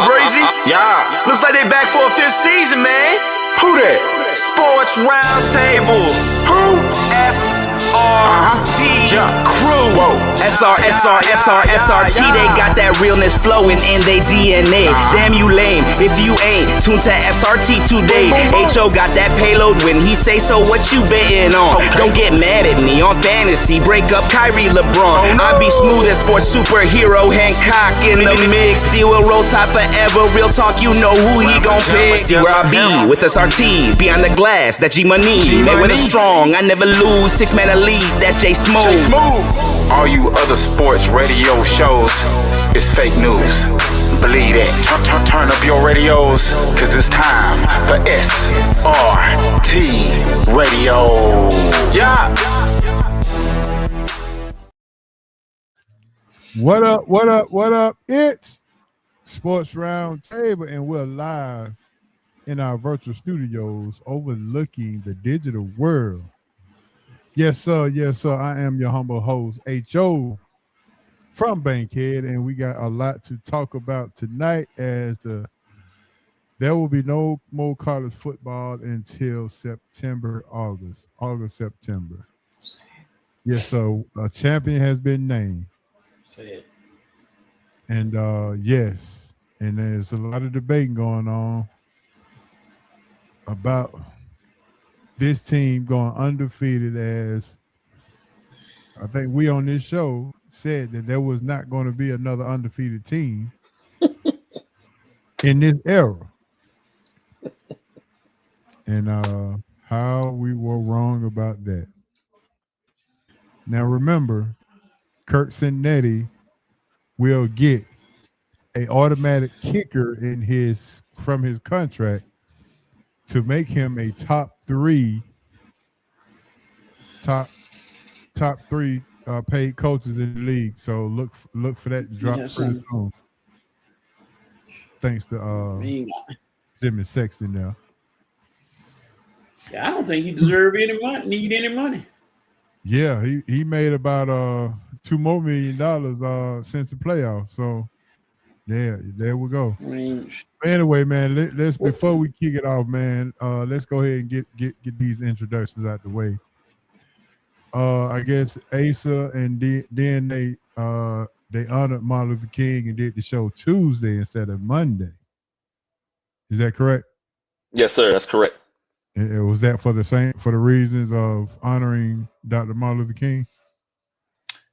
Breezy. Yeah. Looks like they back for a fifth season, man. Who that? Sports Roundtable. Who? SRT Crew. Whoa. SRT. They got that realness flowing in their DNA. Damn you lame if you ain't tuned to SRT today. HO got that payload when he say so. What you betting on? Don't get mad at me on fantasy. Break up Kyrie LeBron. I be smooth as sports superhero Hancock in the mix. Deal with roll top forever. Real talk, you know who he gon' pick. See where I be with SRT. Beyond the glass, that G Money. They win strong. I never lose. 6-man elite. That's J Smooth. All you other sports radio shows is fake news. Believe that. Turn up your radios, cause it's time for SRT Radio. Yeah. What up, what up, what up? It's Sports Roundtable, and we're live in our virtual studios overlooking the digital world. Yes, sir. Yes, sir. I am your humble host, H.O. from Bankhead, and we got a lot to talk about tonight as there will be no more college football until August, September. Yes, so a champion has been named. And yes, and there's a lot of debating going on about this team going undefeated, as I think we on this show said that there was not going to be another undefeated team in this era. And how we were wrong about that. Now remember, Kurt Cinetti will get an automatic kicker from his contract to make him a top three paid coaches in the league. So look for that to drop pretty soon. Thanks to Jimmy Sexton now. Yeah, I don't think he deserves need any money. Yeah, he made about $2 more million since the playoffs. So there we go. Anyway, man, let's before we kick it off, man, let's go ahead and get these introductions out the way. I guess Asa and then they honored Martin Luther King and did the show Tuesday instead of Monday. Is that correct? Yes, sir. That's correct. And was that for the reasons of honoring Dr. Martin Luther King?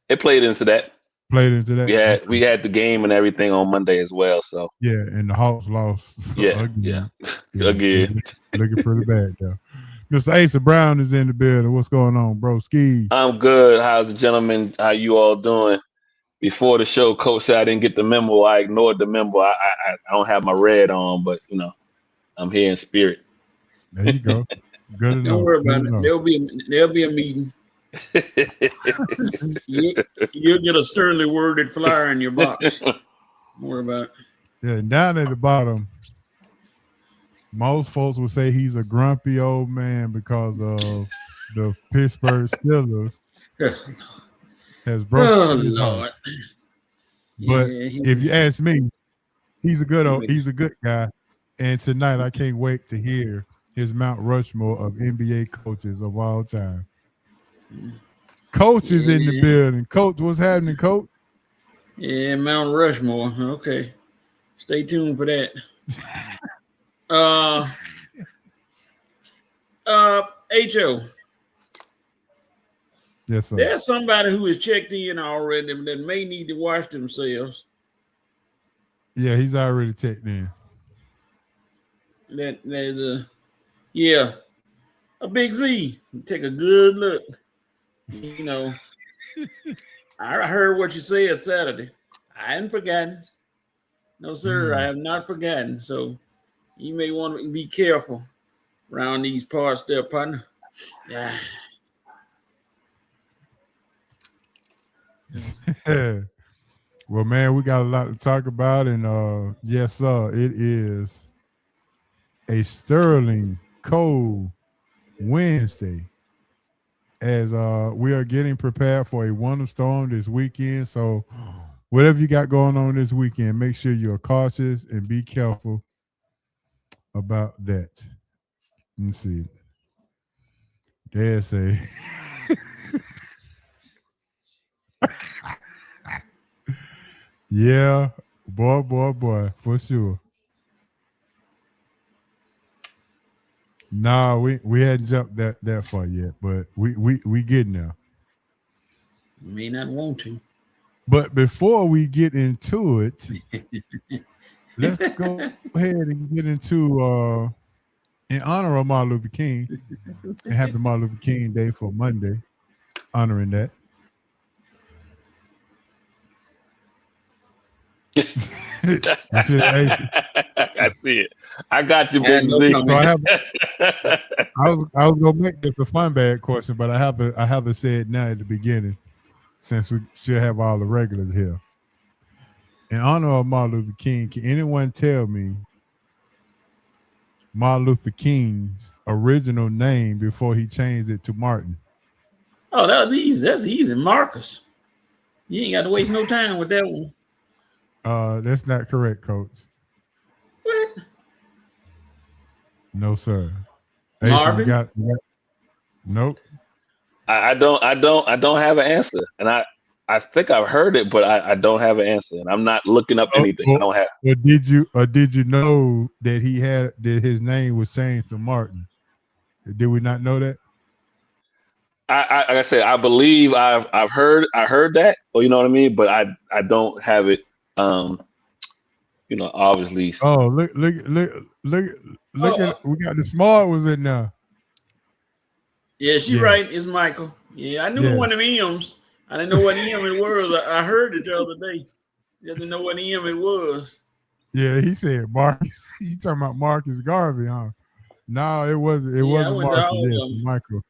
It played into that. We had the game and everything on Monday as well. So yeah, and the Hawks lost. Again. Looking pretty bad though. Mr. Asa Brown is in the building. What's going on, bro? Ski. I'm good. How's the gentleman? How you all doing? Before the show, Coach said I didn't get the memo. I ignored the memo. I don't have my red on, but I'm here in spirit. There you go. Good enough. Don't worry about it. There'll be a meeting. You'll get a sternly worded flyer in your box. Don't worry about it. Yeah, down at the bottom, most folks would say he's a grumpy old man because of the Pittsburgh Steelers has broken his heart. But if you ask me, he's a good guy. And tonight I can't wait to hear his Mount Rushmore of NBA coaches of all time. Coach is in the building. Coach, what's happening, Coach? Yeah, Mount Rushmore. Okay. Stay tuned for that. H.O. Yes, sir. There's somebody who has checked in already that may need to watch themselves. Yeah, he's already checked in. There's a Big Z. Take a good look. I heard what you said Saturday. I hadn't forgotten. No, sir, I have not forgotten. So you may want to be careful around these parts there, partner. Yeah. Well, man, we got a lot to talk about, and yes, sir, it is a sterling cold Wednesday as we are getting prepared for a winter storm this weekend. So whatever you got going on this weekend, make sure you're cautious and be careful about that. Let me see. There's a yeah, boy, for sure. Nah, we hadn't jumped that far yet, but we getting there. You may not want to. But before we get into it, let's go ahead and get into in honor of Martin Luther King and happy Martin Luther King Day for Monday, honoring that. I see it. I got you, baby. No Z. So I was gonna make this a fun bag question, but I have to say it now at the beginning, since we should have all the regulars here. In honor of Martin Luther King, can anyone tell me Martin Luther King's original name before he changed it to Martin? Oh, that's easy. That's easy. Marcus. You ain't got to waste no time with that one. That's not correct, Coach. What? No, sir. Marvin? You got, nope. I don't have an answer, and I think I've heard it, but I don't have an answer, and I'm not looking up anything. I don't have. Or did you know that his name was changed to Martin? Did we not know that? Like I said, I believe I've heard that, or you know what I mean, but I don't have it. Obviously. Oh, look at, we got the smart ones in there. Yeah, she right. It's Michael. Yeah, I knew it wasn't M's. I didn't know what EM it was. I heard it the other day. I didn't know what EM it was. Yeah, he said Marcus. He talking about Marcus Garvey, huh? No, it wasn't. It wasn't Marcus.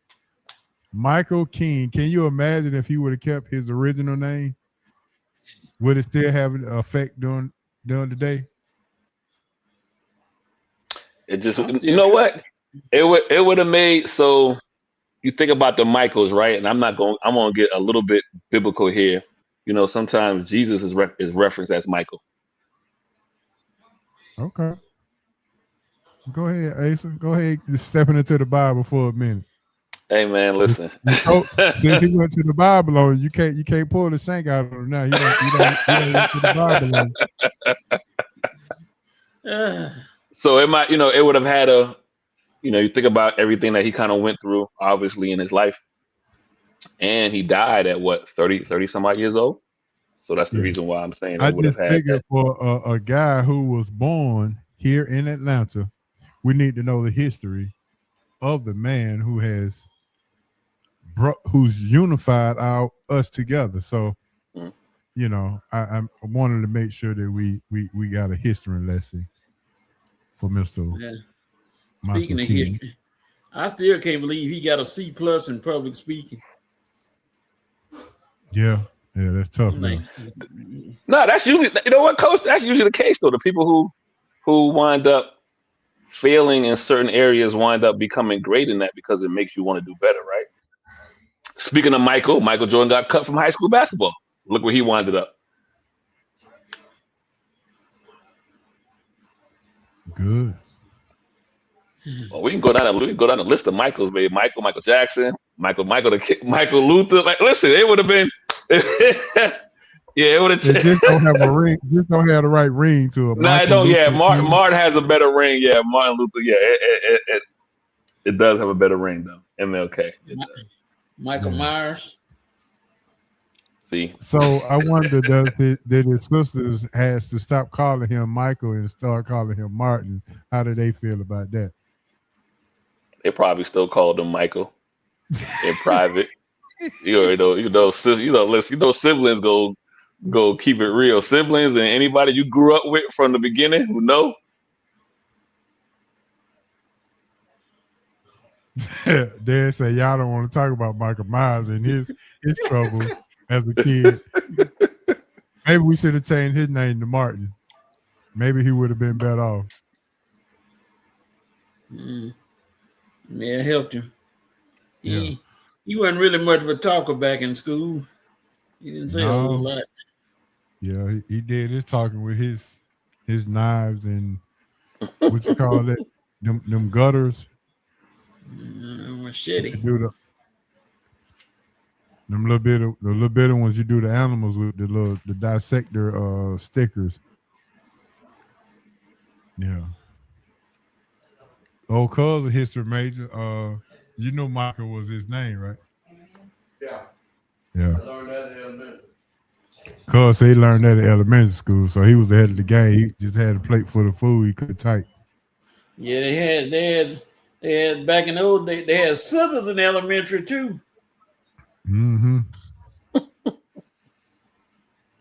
Michael King. Can you imagine if he would have kept his original name? Would it still have an effect during the day? It just, you know what? It would have made, so you think about the Michaels, right? And I'm gonna get a little bit biblical here. Sometimes Jesus is referenced as Michael. Okay. Go ahead, Asa. Go ahead, just stepping into the Bible for a minute. Hey man, listen. Since he went to the Bible on you can't pull the shank out of him now. He don't went to the Bible on. So it might, it would have had you think about everything that he kind of went through, obviously, in his life. And he died at what, 30 some odd years old? So that's the reason why I'm saying I just figured for a guy who was born here in Atlanta, we need to know the history of the man who's unified us together. So, I wanted to make sure that we got a history lesson for Mr. Yeah. Michael Speaking of King. history, I still can't believe he got a C+ in public speaking. Yeah, that's tough. Like, no, that's usually, you know what, Coach? That's usually the case, though. The people who wind up failing in certain areas wind up becoming great in that because it makes you want to do better, right? Speaking of Michael Jordan got cut from high school basketball. Look where he winded up. Good. Well, we can go down the list of Michaels, baby. Michael Jackson, Michael Luther. Like, listen, it would have been. It would have. It just don't have a ring. Just don't have the right ring to it. No, it don't. Yeah, Martin has a better ring. Yeah, Martin Luther. Yeah, it does have a better ring though. MLK. Michael Myers. See. So I wonder did his sisters has to stop calling him Michael and start calling him Martin? How do they feel about that? They probably still called him Michael in private. Siblings go keep it real. Siblings and anybody you grew up with from the beginning who know. Dad say y'all don't want to talk about Michael Myers and his trouble as a kid. Maybe we should have changed his name to Martin. Maybe he would have been better off. Yeah, it helped him. He You wasn't really much of a talker back in school. You didn't say a whole lot. Yeah, he did his talking with his knives and what you call it, them gutters. Machete. The little bit of ones you do the animals with the dissector stickers. Yeah. Old cuz a history major. You know Michael was his name, right? Yeah. Yeah. I learned that in elementary. Cuz he learned that at elementary school, so he was ahead of the game. He just had a plate full of food he could type. Yeah, they had back in the old days, they had scissors in elementary too. Mm-hmm.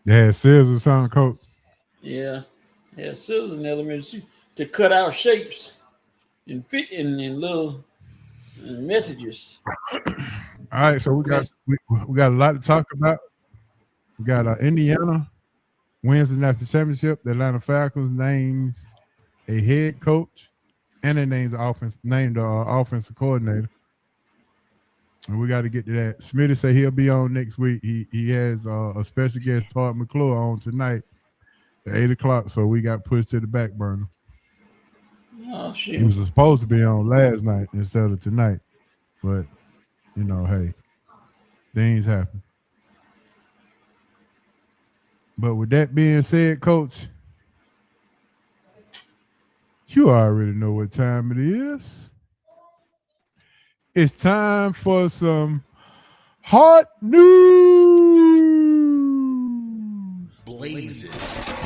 They had scissors, something, Coach. Yeah, they had scissors in elementary to cut out shapes and fit in little messages. All right, so we got a lot to talk about. We got Indiana wins the national championship. The Atlanta Falcons names a head coach, and they named the offensive coordinator. And we got to get to that. Smitty said he'll be on next week. He has a special guest, Todd McClure, on tonight at 8:00. So we got pushed to the back burner. Oh shit! He was supposed to be on last night instead of tonight, but hey, things happen. But with that being said, Coach, you already know what time it is. It's time for some hot news. Blazing.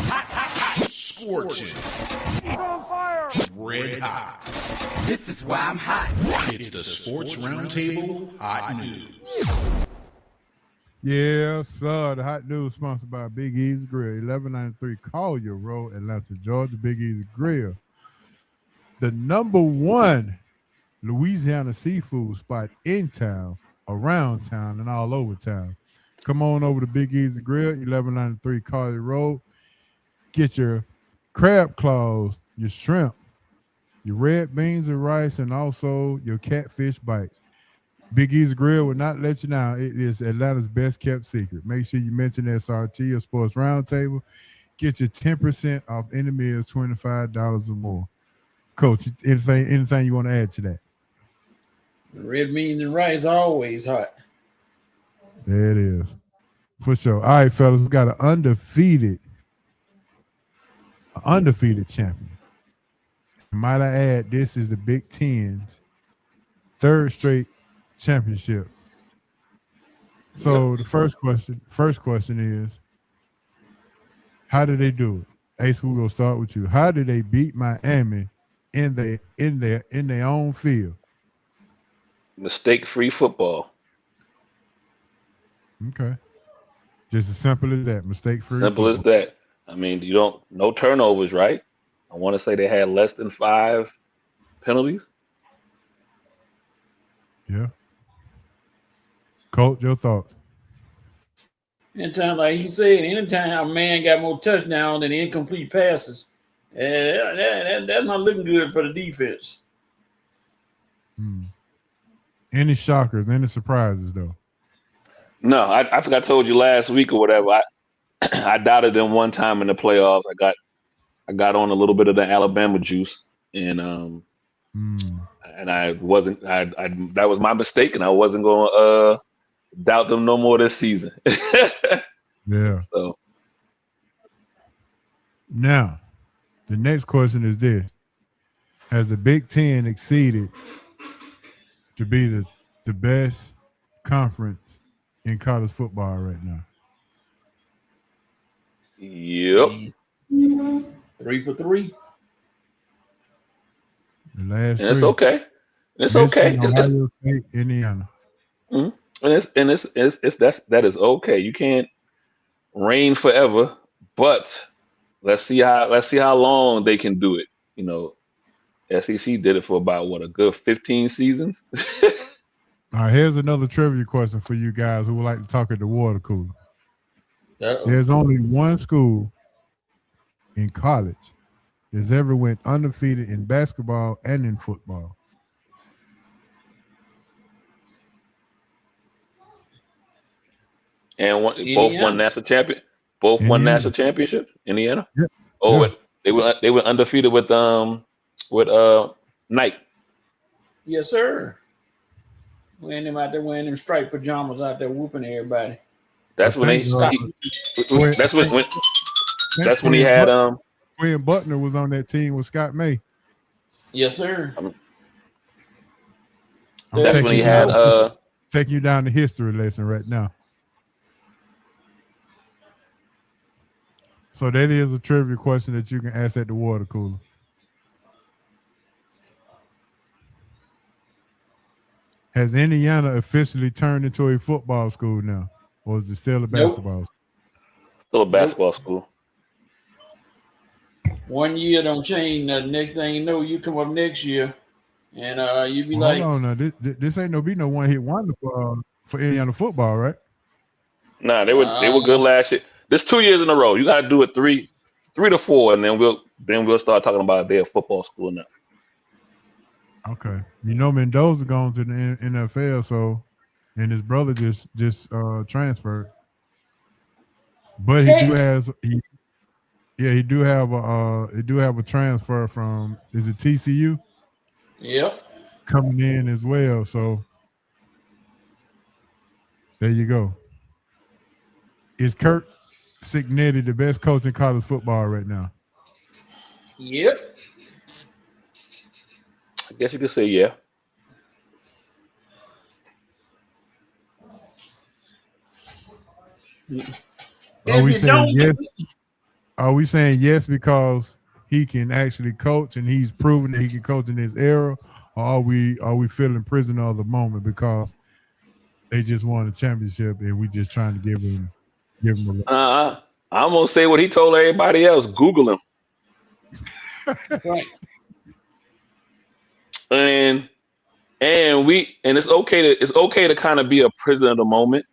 Hot. Scorching. On fire. Red hot. This is why I'm hot. It's the Sports Roundtable Hot News. Yeah, sir. The hot news sponsored by Big Easy Grill, 1193 Collier Road, Atlanta, Georgia. Big Easy Grill, the #1 Louisiana seafood spot in town, around town, and all over town. Come on over to Big Easy Grill, 1193 Collier Road. Get your crab claws, your shrimp, your red beans and rice, and also your catfish bites. Big Easy Grill will not let you down. It is Atlanta's best kept secret. Make sure you mention SRT or Sports Roundtable. Get your 10% off any meals, $25 or more. Coach, anything you want to add to that? Red beans and rice always hot. There it is. For sure. All right, fellas, we got an undefeated champion. Might I add, this is the Big Ten's third straight championship. So the first question is, how did they do it? Ace, we're gonna start with you. How did they beat Miami in their own field? Mistake-free football. Okay. Just as simple as that. Mistake-free. Simple as that. I mean, no turnovers, right? I want to say they had less than 5 penalties. Yeah. Coach, your thoughts? Anytime, like he said, anytime a man got more touchdowns than incomplete passes, that's not looking good for the defense. Any shockers, any surprises, though? No, I think I told you last week or whatever. I doubted them one time in the playoffs. I got on a little bit of the Alabama juice, and I wasn't. That was my mistake, and I wasn't going to doubt them no more this season. Yeah. So now, the next question is this: has the Big Ten exceeded to be the best conference in college football right now? Yep. 3 for 3. The last And it's three. okay. It's Michigan, okay. Ohio State, Indiana. And that is okay. You can't reign forever, but let's see how long they can do it. SEC did it for about a good 15 seasons. All right, here's another trivia question for you guys who would like to talk at the water cooler. There's only one school in college that's ever went undefeated in basketball and in football. and both Indiana. won national champion. Both won Indiana. national championships. Indiana. Yeah. Oh, Yeah. they were undefeated with Nike. Yes, sir. Wearing them out there wearing them striped pajamas out there whooping everybody. That's when they. Stop. That's when. That's when he Quinn had Quinn Butler was on that team with Scott May. Yes, sir. That's when he had taking you down the history lesson right now. So that is a trivia question that you can ask at the water cooler. Has Indiana officially turned into a football school now? Or is it still a basketball school? Still a basketball school. 1 year don't change. The next thing you know, you come up next year, and you be Well, like, hold on now. This ain't no one hit wonder for Indiana football, right? Nah, they were good last year. There's 2 years in a row. You got to do it three to four, and then we'll start talking about their football school now. Okay, you know Mendoza going to the NFL, so and his brother just transferred, but he do have a transfer from, is it TCU? yep. Coming in as well. So there you go. Is Kirk Cignetti the best coach in college football right now? Yep. I guess you could say yeah. Are we saying yes? Are we saying yes because he can actually coach and he's proven that he can coach in this era, or are we feeling prisoner of the moment because they just won a championship and we just trying to give him I'm gonna say what he told everybody else. Google him. Right. And it's okay to kind of be a prisoner of the moment.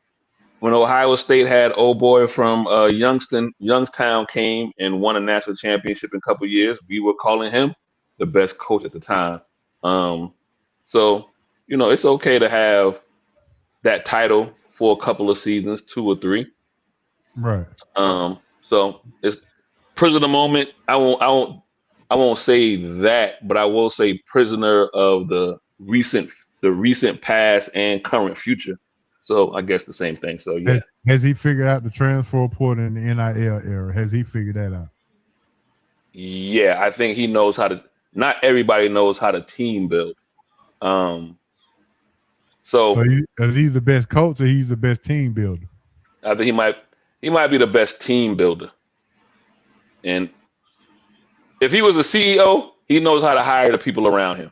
When Ohio State had old boy from Youngstown came and won a national championship in a couple of years, we were calling him the best coach at the time. So it's okay to have that title for a couple of seasons, 2 or 3. right. So it's prisoner of the moment. I won't say that, but I will say prisoner of the recent past and current future. So I guess the same thing. So yeah. Has he figured out the transfer portal in the NIL era? Has he figured that out? Yeah, I think he knows how to. Not everybody knows how to team build. So is he the best coach or he's the best team builder? I think he might be the best team builder. And if he was a CEO, he knows how to hire the people around him.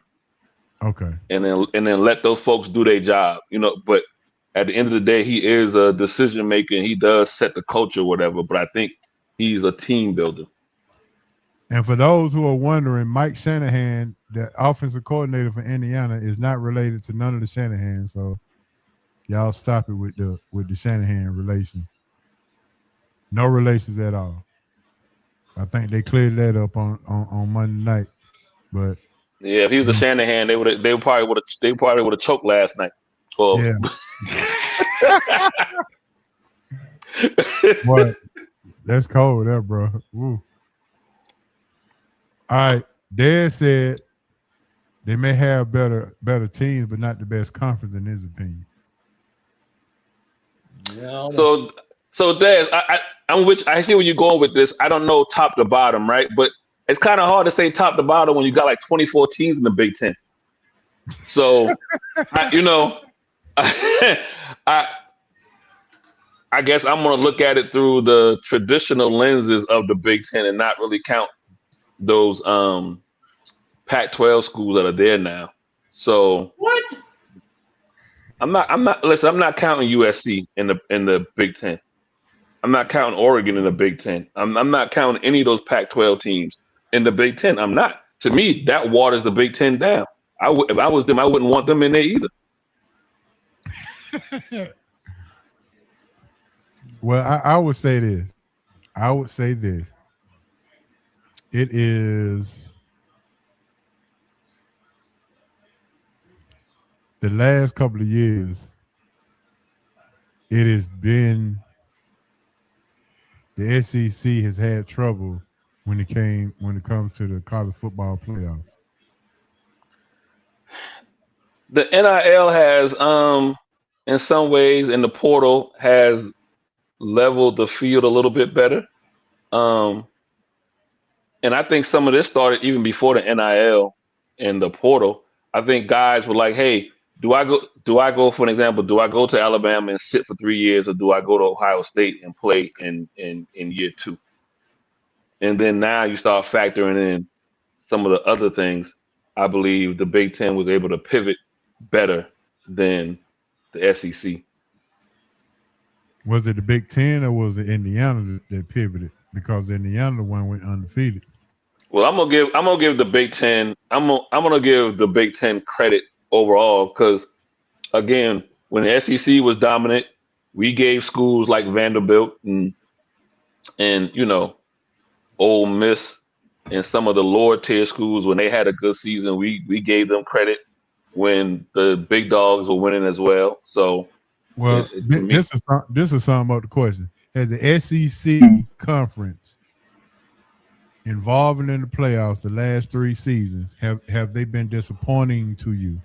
Okay. And then let those folks do their job. But at the end of the day, he is a decision maker and he does set the culture, whatever. But I think he's a team builder. And for those who are wondering, Mike Shanahan, the offensive coordinator for Indiana, is not related to none of the Shanahan. So y'all stop it with the Shanahan relation. No relations at all. I think they cleared that up on Monday night. But yeah, if he was a Shanahan, they probably would have choked last night. Well, yeah. Boy, that's cold there, bro. Woo. All right. Dad said they may have better teams, but not the best conference in his opinion. Yeah. So Dad, I see where you're going with this. I don't know top to bottom, right? But it's kind of hard to say top to bottom when you got like 24 teams in the Big Ten. So, I guess I'm going to look at it through the traditional lenses of the Big Ten and not really count those Pac-12 schools that are there now. So what? I'm not counting USC in the Big Ten. I'm not counting Oregon in the Big Ten. I'm not counting any of those Pac-12 teams in the Big Ten. I'm not. To me, that waters the Big Ten down. If I was them, I wouldn't want them in there either. Well, I would say this. It is the last couple of years. It has been the SEC has had trouble when it comes to the college football playoffs. The NIL has, in some ways, and the portal has leveled the field a little bit better. Um, and I think some of this started even before the NIL and the portal. I think guys were like, "Hey, do I go for an example? Do I go to Alabama and sit for 3 years, or do I go to Ohio State and play in year 2?" And then now you start factoring in some of the other things. I believe the Big Ten was able to pivot better than the SEC. Was it the Big Ten or was it Indiana that pivoted? Because Indiana the one went undefeated. Well, I'm gonna give the Big Ten. I'm gonna give the Big Ten credit overall because again, when the SEC was dominant, we gave schools like Vanderbilt and Ole Miss and some of the lower tier schools when they had a good season, we gave them credit when the big dogs were winning as well. So, Well, to me, this is something about the question. Has the SEC conference involving in the playoffs the last 3 seasons, have they been disappointing to you?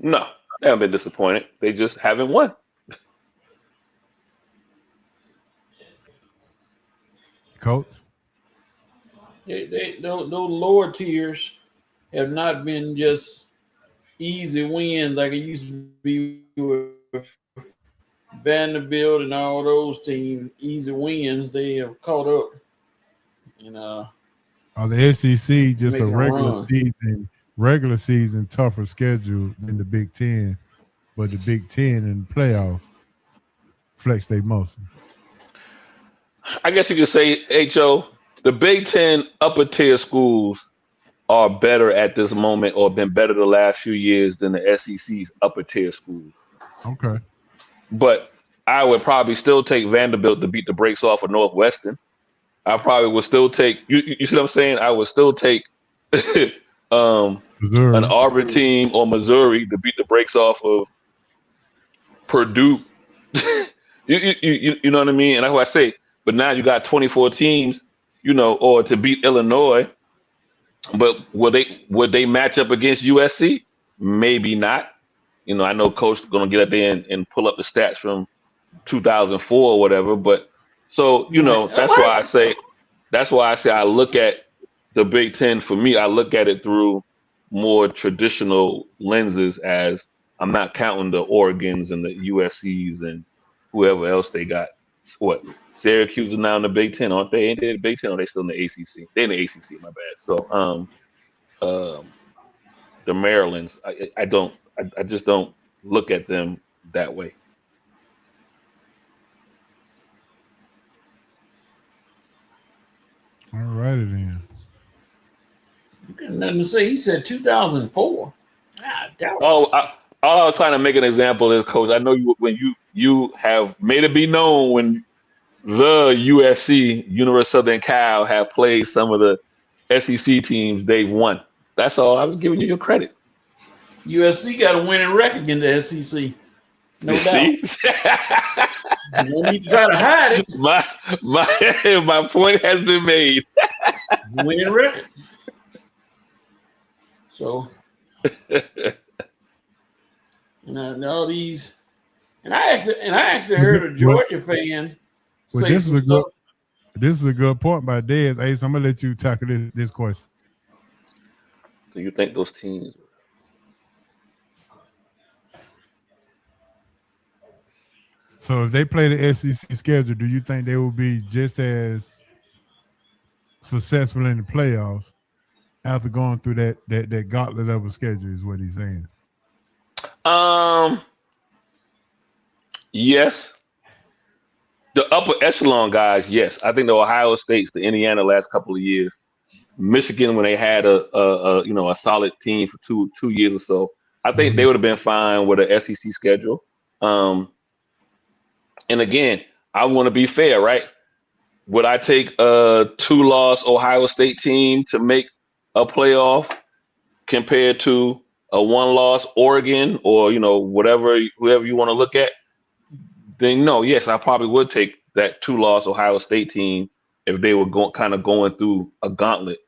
no, they haven't been disappointed. They just haven't won. Coach? Those lower tiers have not been just easy wins like it used to be with Vanderbilt and all those teams. Easy wins, they have caught up. Are the SEC just a Making regular season tougher schedule than the Big Ten, but the Big Ten in the playoffs flex their muscle? I guess you could say, HO, the Big Ten upper tier schools are better at this moment or been better the last few years than the SEC's upper tier schools. Okay. But I would probably still take Vanderbilt to beat the brakes off of Northwestern. I probably would still take, you see what I'm saying? I would still take an Auburn team or Missouri to beat the brakes off of Purdue. You know what I mean? And that's what I say. But now you got 24 teams, or to beat Illinois. But would they match up against USC? Maybe not. I know Coach is going to get up there and pull up the stats from 2004 or whatever. But so, that's why I say I look at the Big Ten. For me, I look at it through more traditional lenses, as I'm not counting the Oregons and the USCs and whoever else they got. What, Syracuse is now in the Big Ten, aren't they? Ain't they in the Big Ten, or are they still in the ACC? They're in the ACC, my bad. So the Marylands, I just don't look at them that way. All righty then. Nothing to say. He said 2004. All I was trying to make an example is, Coach, I know when you have made it be known when the USC, University of Southern Cal, have played some of the SEC teams, they've won. That's all. I was giving you your credit. USC got a winning record in the SEC. No doubt. You don't need to try to hide it. My point has been made. Winning record. So, all these, and I actually heard a Georgia fan say this is a good point by Dez. Ace, I'm gonna let you tackle this question. Do you think those teams? So if they play the SEC schedule, do you think they will be just as successful in the playoffs after going through that gauntlet of a schedule? Is what he's saying. Yes. The upper echelon guys, yes. I think the Ohio States, the Indiana last couple of years, Michigan when they had a solid team for two years or so, I think they would have been fine with an SEC schedule. And again, I want to be fair, right? Would I take a 2-loss Ohio State team to make a playoff compared to a 1-loss Oregon or whoever you want to look at? then no, yes, I probably would take that 2-loss Ohio State team if they were going through a gauntlet.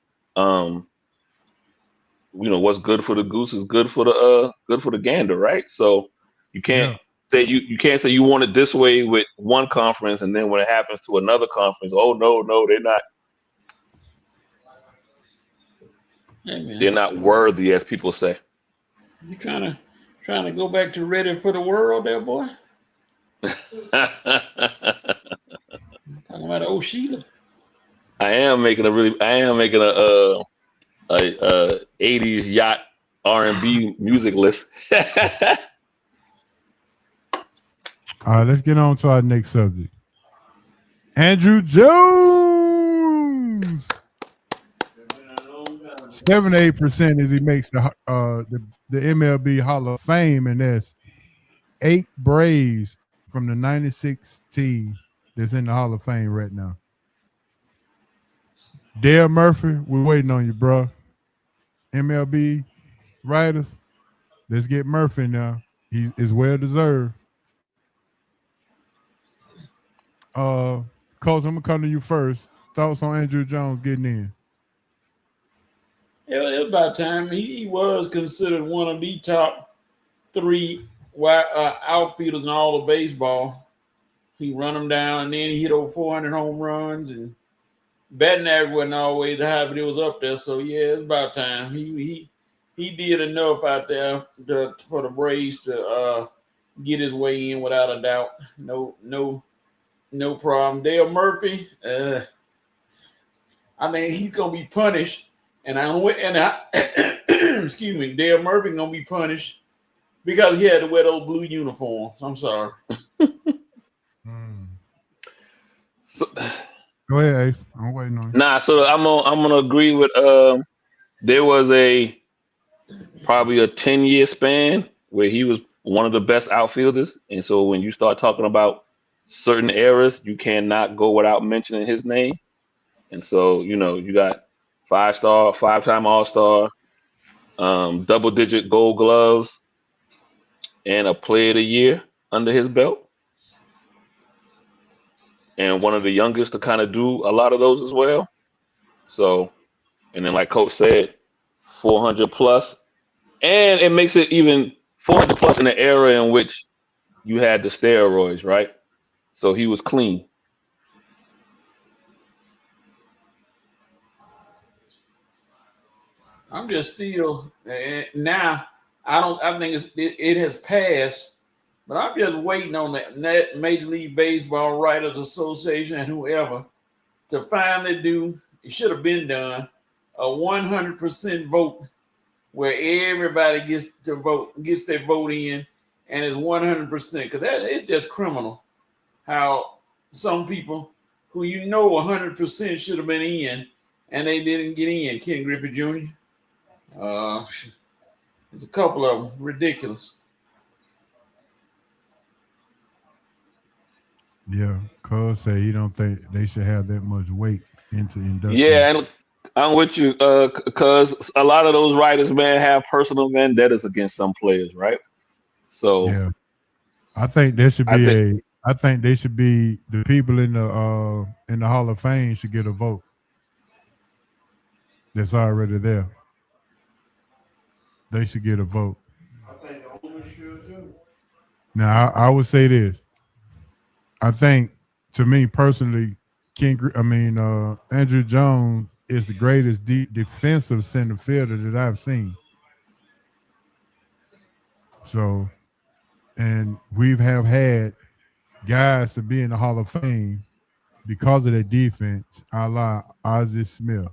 What's good for the goose is good for the gander, right? So you can't Yeah. say you can't say you want it this way with one conference, and then when it happens to another conference, oh no, Hey man, they're not worthy, as people say. you trying to go back to ready for the world, there, boy? Talking about old Sheila. I am making a 80s yacht R&B music list. All right, let's get on to our next subject. Andrew Jones. 78% as he makes the MLB Hall of Fame, and that's 8 Braves from the 96 team that's in the Hall of Fame right now. Dale Murphy, we're waiting on you, bro. MLB writers, let's get Murphy now. He is well deserved. Coach, I'm gonna come to you first. Thoughts on Andrew Jones getting in? It was about time. He was considered one of the top 3 outfielders in all of baseball. He run them down, and then he hit over 400 home runs, and batting average wasn't always high, but it was up there. So yeah, it's about time. He did enough out there for the Braves to get his way in without a doubt. No problem. Dale Murphy, I mean, he's gonna be punished, and excuse me, Dale Murphy gonna be punished because he had to wear those blue uniforms. I'm sorry. Go ahead, Ace. I'm waiting on you. Nah, so I'm gonna agree with there was probably a 10-year span where he was one of the best outfielders, and so when you start talking about certain eras, you cannot go without mentioning his name. And so you got 5-star, 5-time All-Star, double-digit Gold Gloves, and a Player of the Year under his belt, and one of the youngest to kind of do a lot of those as well. So, and then like Coach said, 400 plus, and it makes it even 400 plus in the era in which you had the steroids, right? So he was clean. I'm just still now. I think it has passed, but I'm just waiting on that Major League Baseball Writers Association and whoever to finally do. It should have been done a 100% vote where everybody gets their vote in, and it's 100%. Because that is just criminal. How some people who 100% should have been in, and they didn't get in. Ken Griffey Jr. It's a couple of them. Ridiculous. Yeah, Cole said he don't think they should have that much weight into induction. Yeah, and I'm with you, because a lot of those writers, man, have personal vendettas against some players, right? So yeah, I think there should be I think they should be the people in the Hall of Fame should get a vote. That's already there. They should get a vote. I think the owners should too. Now, I would say this. I think, to me personally, Andrew Jones is the greatest defensive center fielder that I've seen. So, and we've had guys to be in the Hall of Fame because of their defense, a la Ozzie Smith,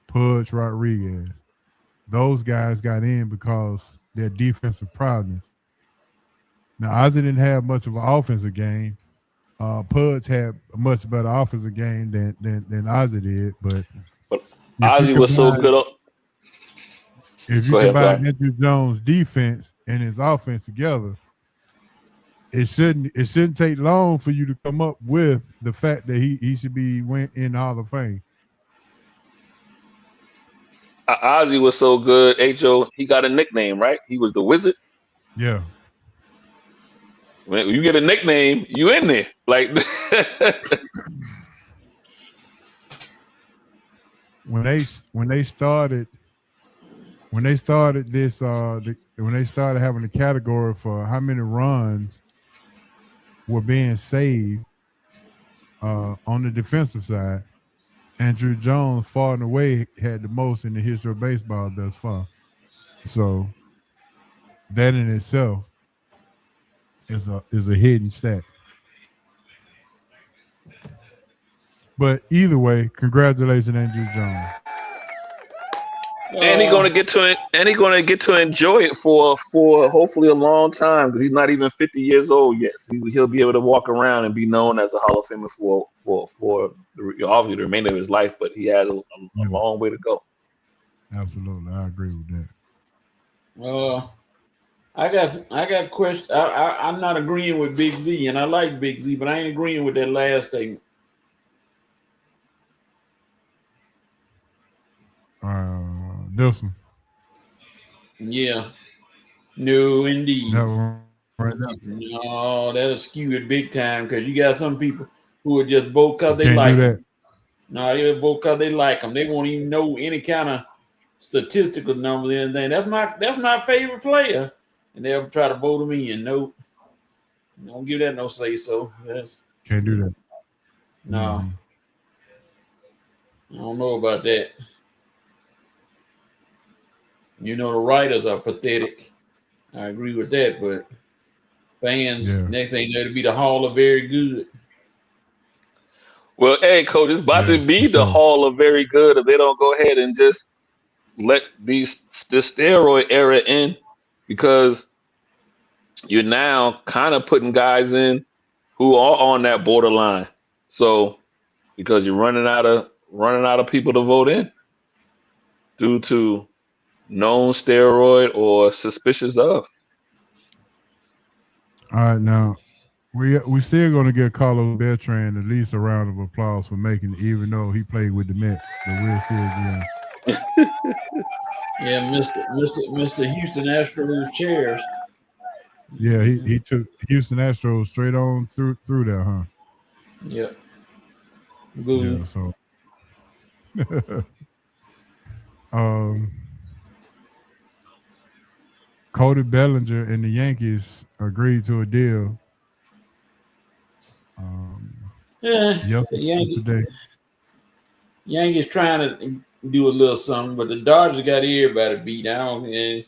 Pudge Rodriguez. Those guys got in because their defensive prowess. Now, Ozzie didn't have much of an offensive game. Pudge had a much better offensive game than Ozzie did. But Ozzie was so good. If you combine Andrew Jones' defense and his offense together, it shouldn't take long for you to come up with the fact that he should be in the Hall of Fame. Ozzie was so good, H.O., he got a nickname, right? He was the Wizard. Yeah. When you get a nickname, you in there. Like when they started this when they started having a category for how many runs were being saved on the defensive side, Andrew Jones far and away had the most in the history of baseball thus far. So that in itself is a hidden stat. But either way, congratulations, Andrew Jones. and he's gonna get to it, and he's gonna get to enjoy it for hopefully a long time because he's not even 50 years old yet. So he'll be able to walk around and be known as a Hall of Famer for obviously the remainder of his life. But he has a long way to go. Absolutely, I agree with that. I got questions. I'm not agreeing with Big Z, and I like Big Z, but I ain't agreeing with that last statement. Nelson. Yeah. No, indeed. No, right now. No, that'll skew it big time because you got some people who are just vote because they like him. No, they vote because they like them. They won't even know any kind of statistical numbers or anything. That's my favorite player, and they'll try to vote him in. Nope. Don't give that no say so. Can't do that. No. I don't know about that. You know, the writers are pathetic. I agree with that, but fans, next thing that'll be the Hall of Very Good. Well, hey, Coach, it's about to be the Hall of Very Good if they don't go ahead and just let this steroid era in, because you're now kind of putting guys in who are on that borderline. So because you're running out of people to vote in due to known steroid or suspicious of. All right, now we still going to give Carlos Beltran at least a round of applause for making it, even though he played with the Mets, but we'll still be Yeah, Mr. Houston Astros chairs. Yeah, he took Houston Astros straight on through there, huh? Yep. Good. Yeah, so Cody Bellinger and the Yankees agreed to a deal. Today. Yankees trying to do a little something, but the Dodgers got everybody beat out, and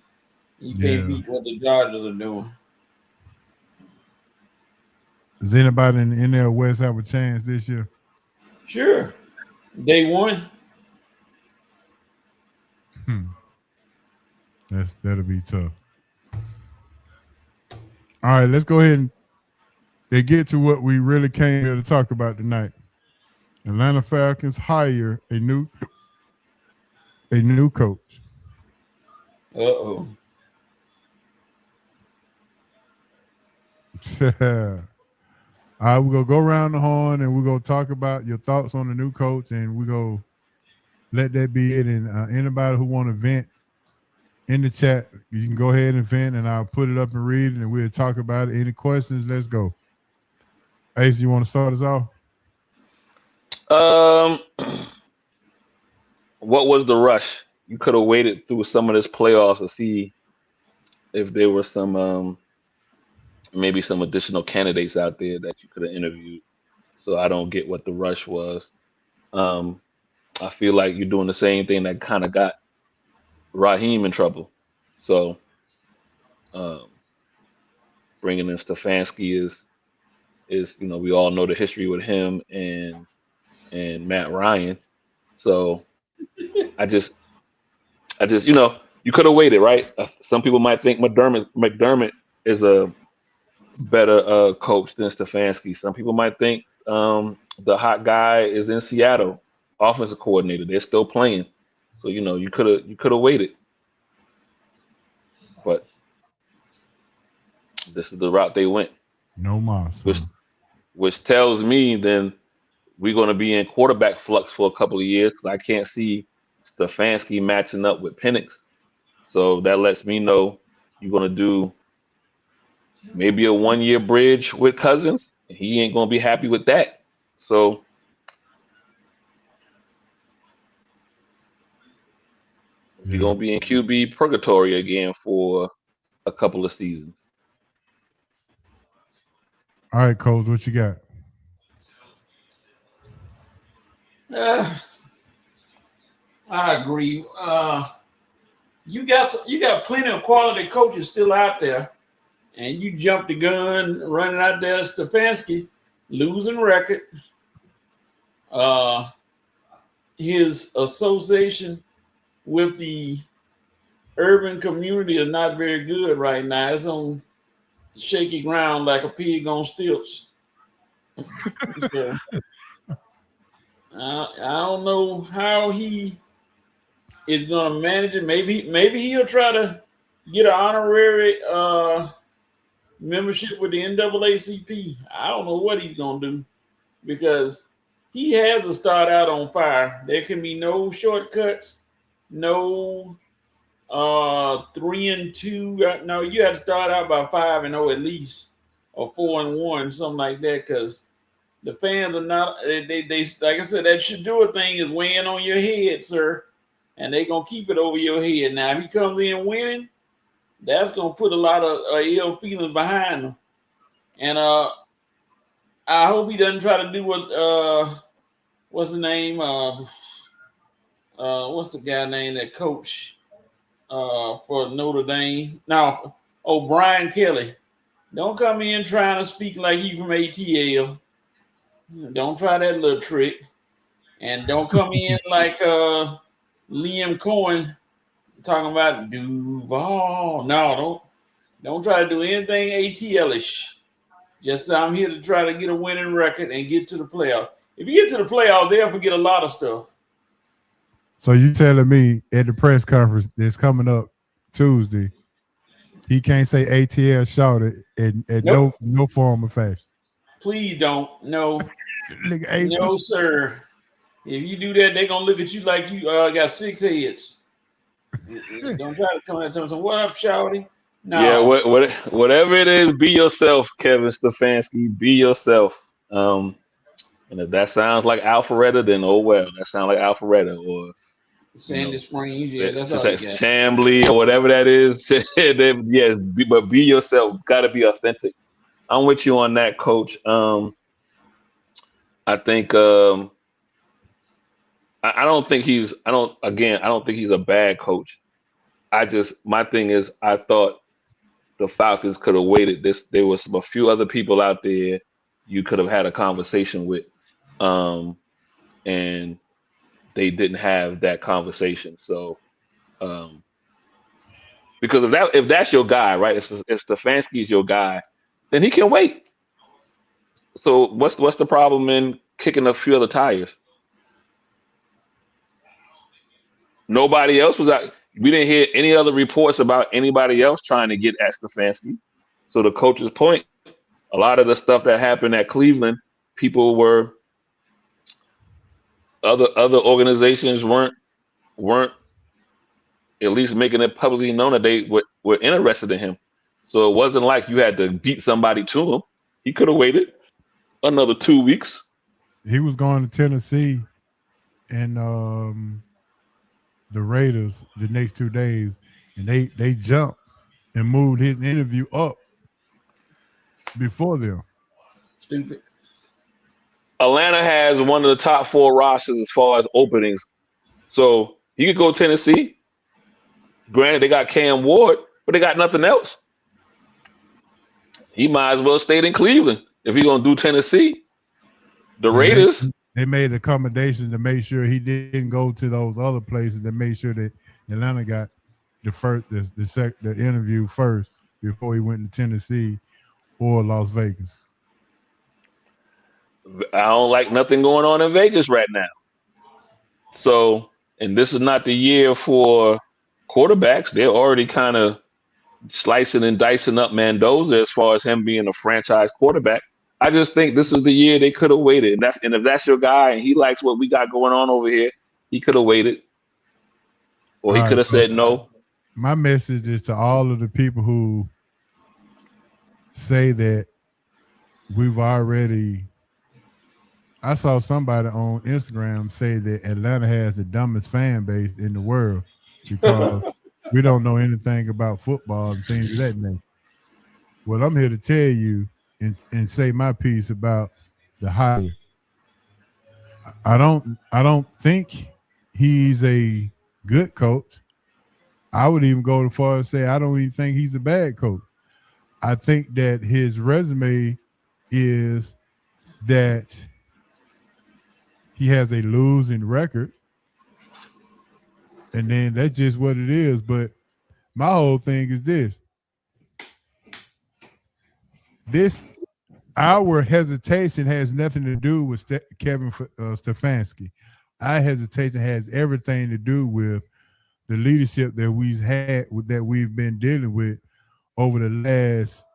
you can't beat what the Dodgers are doing. Does anybody in the NL West have a chance this year? Sure. Day one. That'll be tough. All right, let's go ahead and get to what we really came here to talk about tonight. Atlanta Falcons hire a new coach. Uh-oh. All right, we're going to go around the horn and we're going to talk about your thoughts on the new coach, and we're going to let that be it. And anybody who want to vent in the chat, you can go ahead and vent, and I'll put it up and read it, and we'll talk about it. Any questions? Let's go. Ace, you want to start us off? What was the rush? You could have waited through some of this playoffs to see if there were some maybe some additional candidates out there that you could have interviewed. So I don't get what the rush was. I feel like you're doing the same thing that kind of got Raheem in trouble. So bringing in Stefanski is we all know the history with him and Matt Ryan. So I just you could have waited, right? Some people might think McDermott is a better coach than Stefanski. Some people might think the hot guy is in Seattle, offensive coordinator. They're still playing, so you could have waited. But this is the route they went. No mas. Which tells me then we're going to be in quarterback flux for a couple of years because I can't see Stefanski matching up with Penix. So that lets me know you're going to do maybe a 1-year bridge with Cousins. He ain't gonna be happy with that. So we're gonna be in QB purgatory again for a couple of seasons. All right, Coach, what you got? I agree. You got plenty of quality coaches still out there, and you jumped the gun running out there. Stefanski, losing record. His association with the urban community is not very good right now. It's on shaky ground like a pig on stilts. So, I don't know how he is going to manage it. Maybe he'll try to get an honorary membership with the NAACP. I don't know what he's going to do because he has to start out on fire. There can be no shortcuts, no 3-2. No, you have to start out by 5-0 at least, or 4-1, something like that, because the fans are not. They like I said, that Shadua thing is weighing on your head, sir, and they're gonna keep it over your head. Now, if he comes in winning, that's gonna put a lot of ill feelings behind him, and I hope he doesn't try to do what what's the name? What's the guy name that coach for Notre Dame? No, Brian Kelly. Don't come in trying to speak like you from ATL. Don't try that little trick. And don't come in like Liam Cohen talking about Duval. No, don't try to do anything ATL-ish. Just I'm here to try to get a winning record and get to the playoff. If you get to the playoff, they'll forget a lot of stuff. So you telling me at the press conference that's coming up Tuesday, he can't say ATL shouted in Nope. no form or fashion? Please don't. No. No, sir. If you do that, they're gonna look at you like you got 6 heads. Don't try to come at them. So what up, Shouty? No. Yeah, whatever it is, be yourself, Kevin Stefanski. Be yourself. And if that sounds like Alpharetta, then oh well. That sounds like Alpharetta or Sandy Springs. Yeah, that's all like Chambly or whatever that is. Yes, but be yourself. Got to be authentic. I'm with you on that, Coach. I think I don't think he's a bad coach. My thing is I thought the Falcons could have waited. There was a few other people out there you could have had a conversation with, and they didn't have that conversation. So, because if that's your guy, right? If Stefanski's your guy, then he can wait. So what's the problem in kicking a few other tires? Nobody else was out. We didn't hear any other reports about anybody else trying to get at Stefanski. So the coach's point, a lot of the stuff that happened at Cleveland, people were other organizations weren't at least making it publicly known that they were interested in him. So it wasn't like you had to beat somebody to him. He could have waited another 2 weeks. He was going to Tennessee and the Raiders the next 2 days, and they jumped and moved his interview up before them. Stupid. Atlanta has one of the top 4 rosters as far as openings. So he could go Tennessee. Granted, they got Cam Ward, but they got nothing else. He might as well stay in Cleveland if he's going to do Tennessee. The Raiders. They made accommodations to make sure he didn't go to those other places. They made sure that Atlanta got the interview first before he went to Tennessee or Las Vegas. I don't like nothing going on in Vegas right now. So, and this is not the year for quarterbacks. They're already kind of slicing and dicing up Mendoza as far as him being a franchise quarterback. I just think this is the year they could have waited. And if that's your guy and he likes what we got going on over here, he could have waited. Or he could have said no. My message is to all of the people who say that we've already. I saw somebody on Instagram say that Atlanta has the dumbest fan base in the world because we don't know anything about football and things of that nature. Well, I'm here to tell you and say my piece about the hire. I don't think he's a good coach. I would even go as far as say I don't even think he's a bad coach. I think that his resume is that he has a losing record, and then that's just what it is. But my whole thing is this: our hesitation has nothing to do with Kevin Stefanski. Our hesitation has everything to do with the leadership that we've been dealing with over the last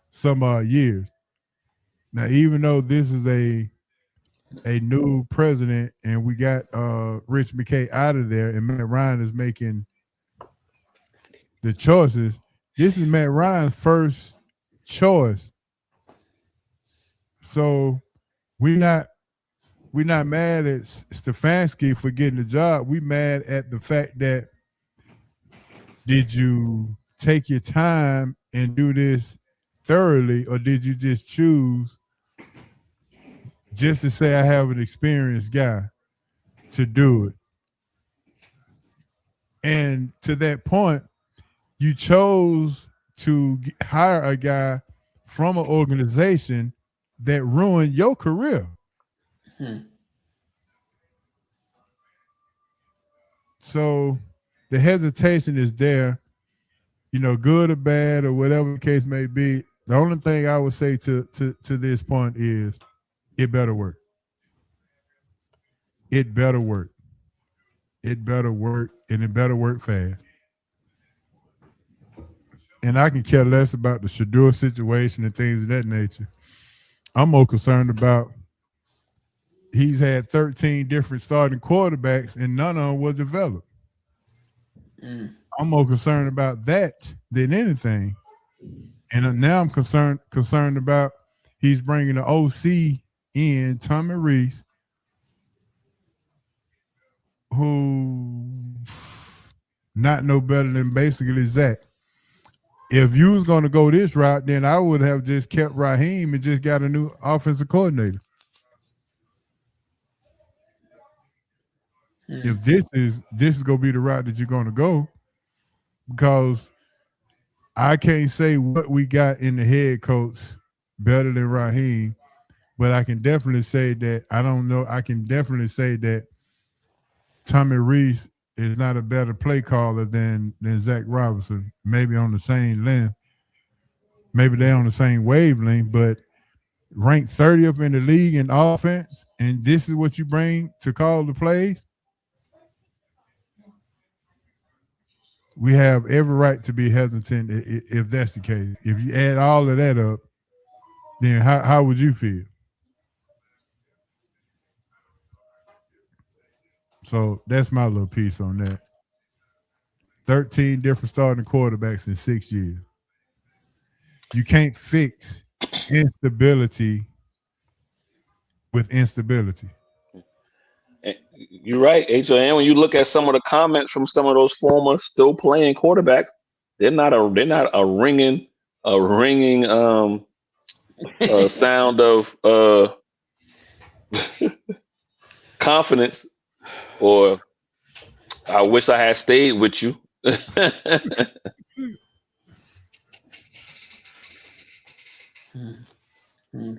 some years. Now, even though this is a new president and we got Rich McKay out of there and Matt Ryan is making the choices, this is Matt Ryan's first choice. So we're not mad at Stefanski for getting the job. We mad at the fact that did you take your time and do this thoroughly, or did you just choose just to say I have an experienced guy to do it? And to that point, you chose to hire a guy from an organization that ruined your career. So the hesitation is there, good or bad or whatever the case may be. The only thing I would say to this point is it better work. It better work. It better work, and it better work fast. And I can care less about the Shador situation and things of that nature. I'm more concerned about he's had 13 different starting quarterbacks and none of them was developed. I'm more concerned about that than anything. And now I'm concerned about he's bringing the OC in, Tommy Reese, who not no better than basically Zach. If you was going to go this route, then I would have just kept Raheem and just got a new offensive coordinator. If this is going to be the route that you're going to go, because I can't say what we got in the head coach better than Raheem, but I can definitely say that I don't know. I can definitely say that Tommy Reese is not a better play caller than Zach Robinson. Maybe on the same length, maybe they're on the same wavelength, but ranked 30th in the league in offense, and this is what you bring to call the plays. We have every right to be hesitant if that's the case. If you add all of that up, then how would you feel? So that's my little piece on that. 13 different starting quarterbacks in 6 years. You can't fix instability with instability. You're right, HON. When you look at some of the comments from some of those former still playing quarterbacks, they're not a ringing sound of confidence, or I wish I had stayed with you.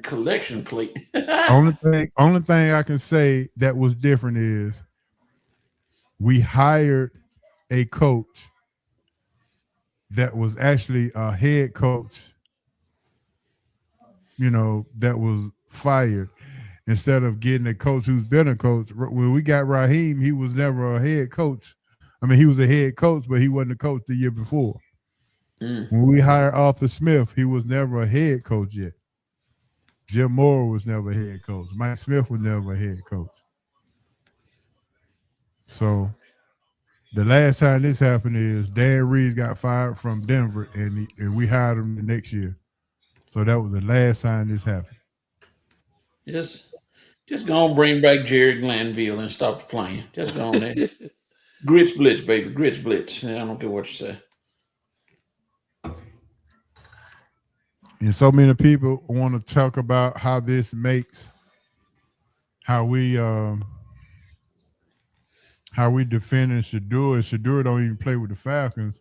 Collection plate. Only thing I can say that was different is we hired a coach that was actually a head coach, that was fired, instead of getting a coach who's been a coach. When we got Raheem, he was never a head coach. I mean, he was a head coach, but he wasn't a coach the year before. When we hired Arthur Smith, he was never a head coach yet. Jim Moore was never a head coach. Mike Smith was never a head coach. So the last time this happened is Dan Reeves got fired from Denver, and we hired him the next year. So that was the last time this happened. Just go and bring back Jerry Glanville and stop the playing. Just go on there. Grits Blitz, baby. Grits Blitz. I don't care what you say. And so many people want to talk about how this makes how we defend Shador. Shador don't even play with the Falcons.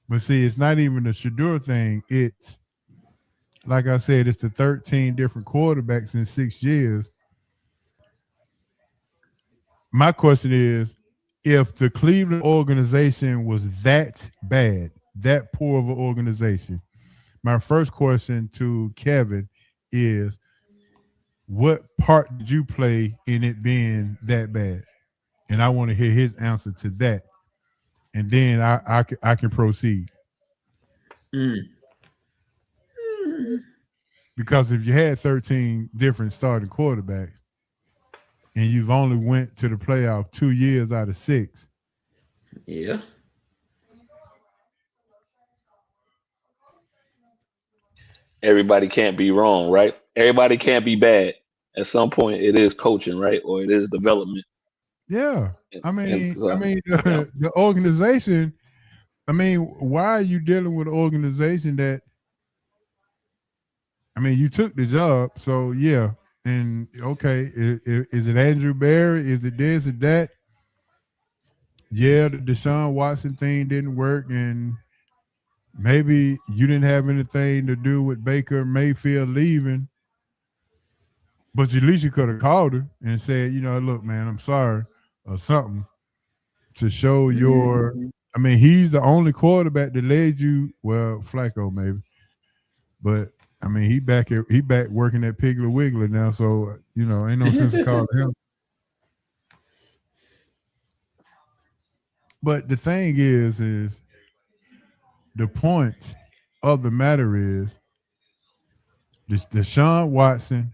But see, it's not even the Shador thing. It's like I said, it's the 13 different quarterbacks in 6 years. My question is, if the Cleveland organization was that bad, that poor of an organization, my first question to Kevin is, what part did you play in it being that bad? And I want to hear his answer to that. And then I can proceed. Because if you had 13 different starting quarterbacks and you've only went to the playoff 2 years out of 6. Yeah. Everybody can't be wrong, right? Everybody can't be bad. At some point, it is coaching, right? Or it is development. Yeah. The organization, why are you dealing with an organization that, you took the job, so yeah. And okay, is it Andrew Barry? Is it this or that? Yeah, the Deshaun Watson thing didn't work, and maybe you didn't have anything to do with Baker Mayfield leaving, but at least you could have called her and said, look, man, I'm sorry, or something to show your. He's the only quarterback that led you. Well, Flacco maybe, but he back working at Piggly Wiggly now, so ain't no sense of calling him. But the thing is the point of the matter is this Deshaun Watson,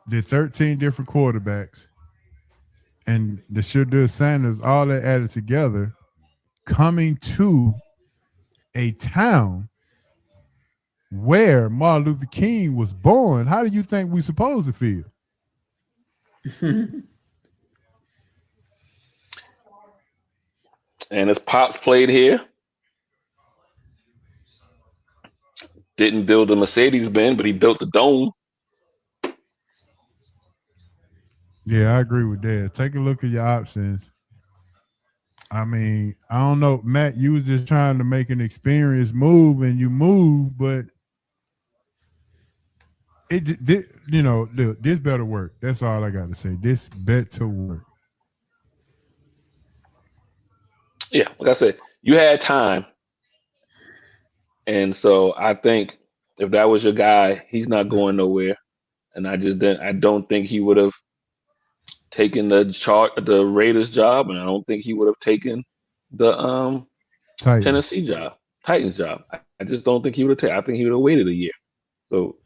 the 13 different quarterbacks, and the Shador Sanders, all that added together, coming to a town where Martin Luther King was born. How do you think we're supposed to feel? And his pops played here. Didn't build a Mercedes-Benz, but he built the dome. Yeah, I agree with that. Take a look at your options. I don't know, Matt, you was just trying to make an experienced move, and you moved, but look, this better work. That's all I got to say. This better work. Yeah, like I said, you had time. And so I think if that was your guy, he's not going nowhere. And I don't think he would have taken the Raiders job, and I don't think he would have taken the Tennessee job, Titans job. I just don't think he would have taken. I think he would have waited a year. So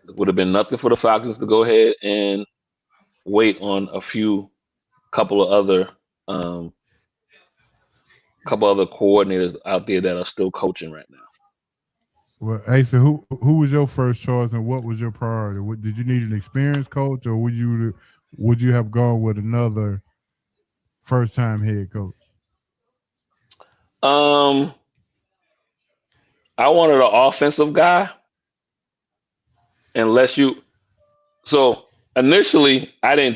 it would have been nothing for the Falcons to go ahead and wait on couple of other coordinators out there that are still coaching right now. Well, Asa, who was your first choice, and what was your priority? Did you need an experienced coach, or would you have gone with another first-time head coach? I wanted an offensive guy. So initially, I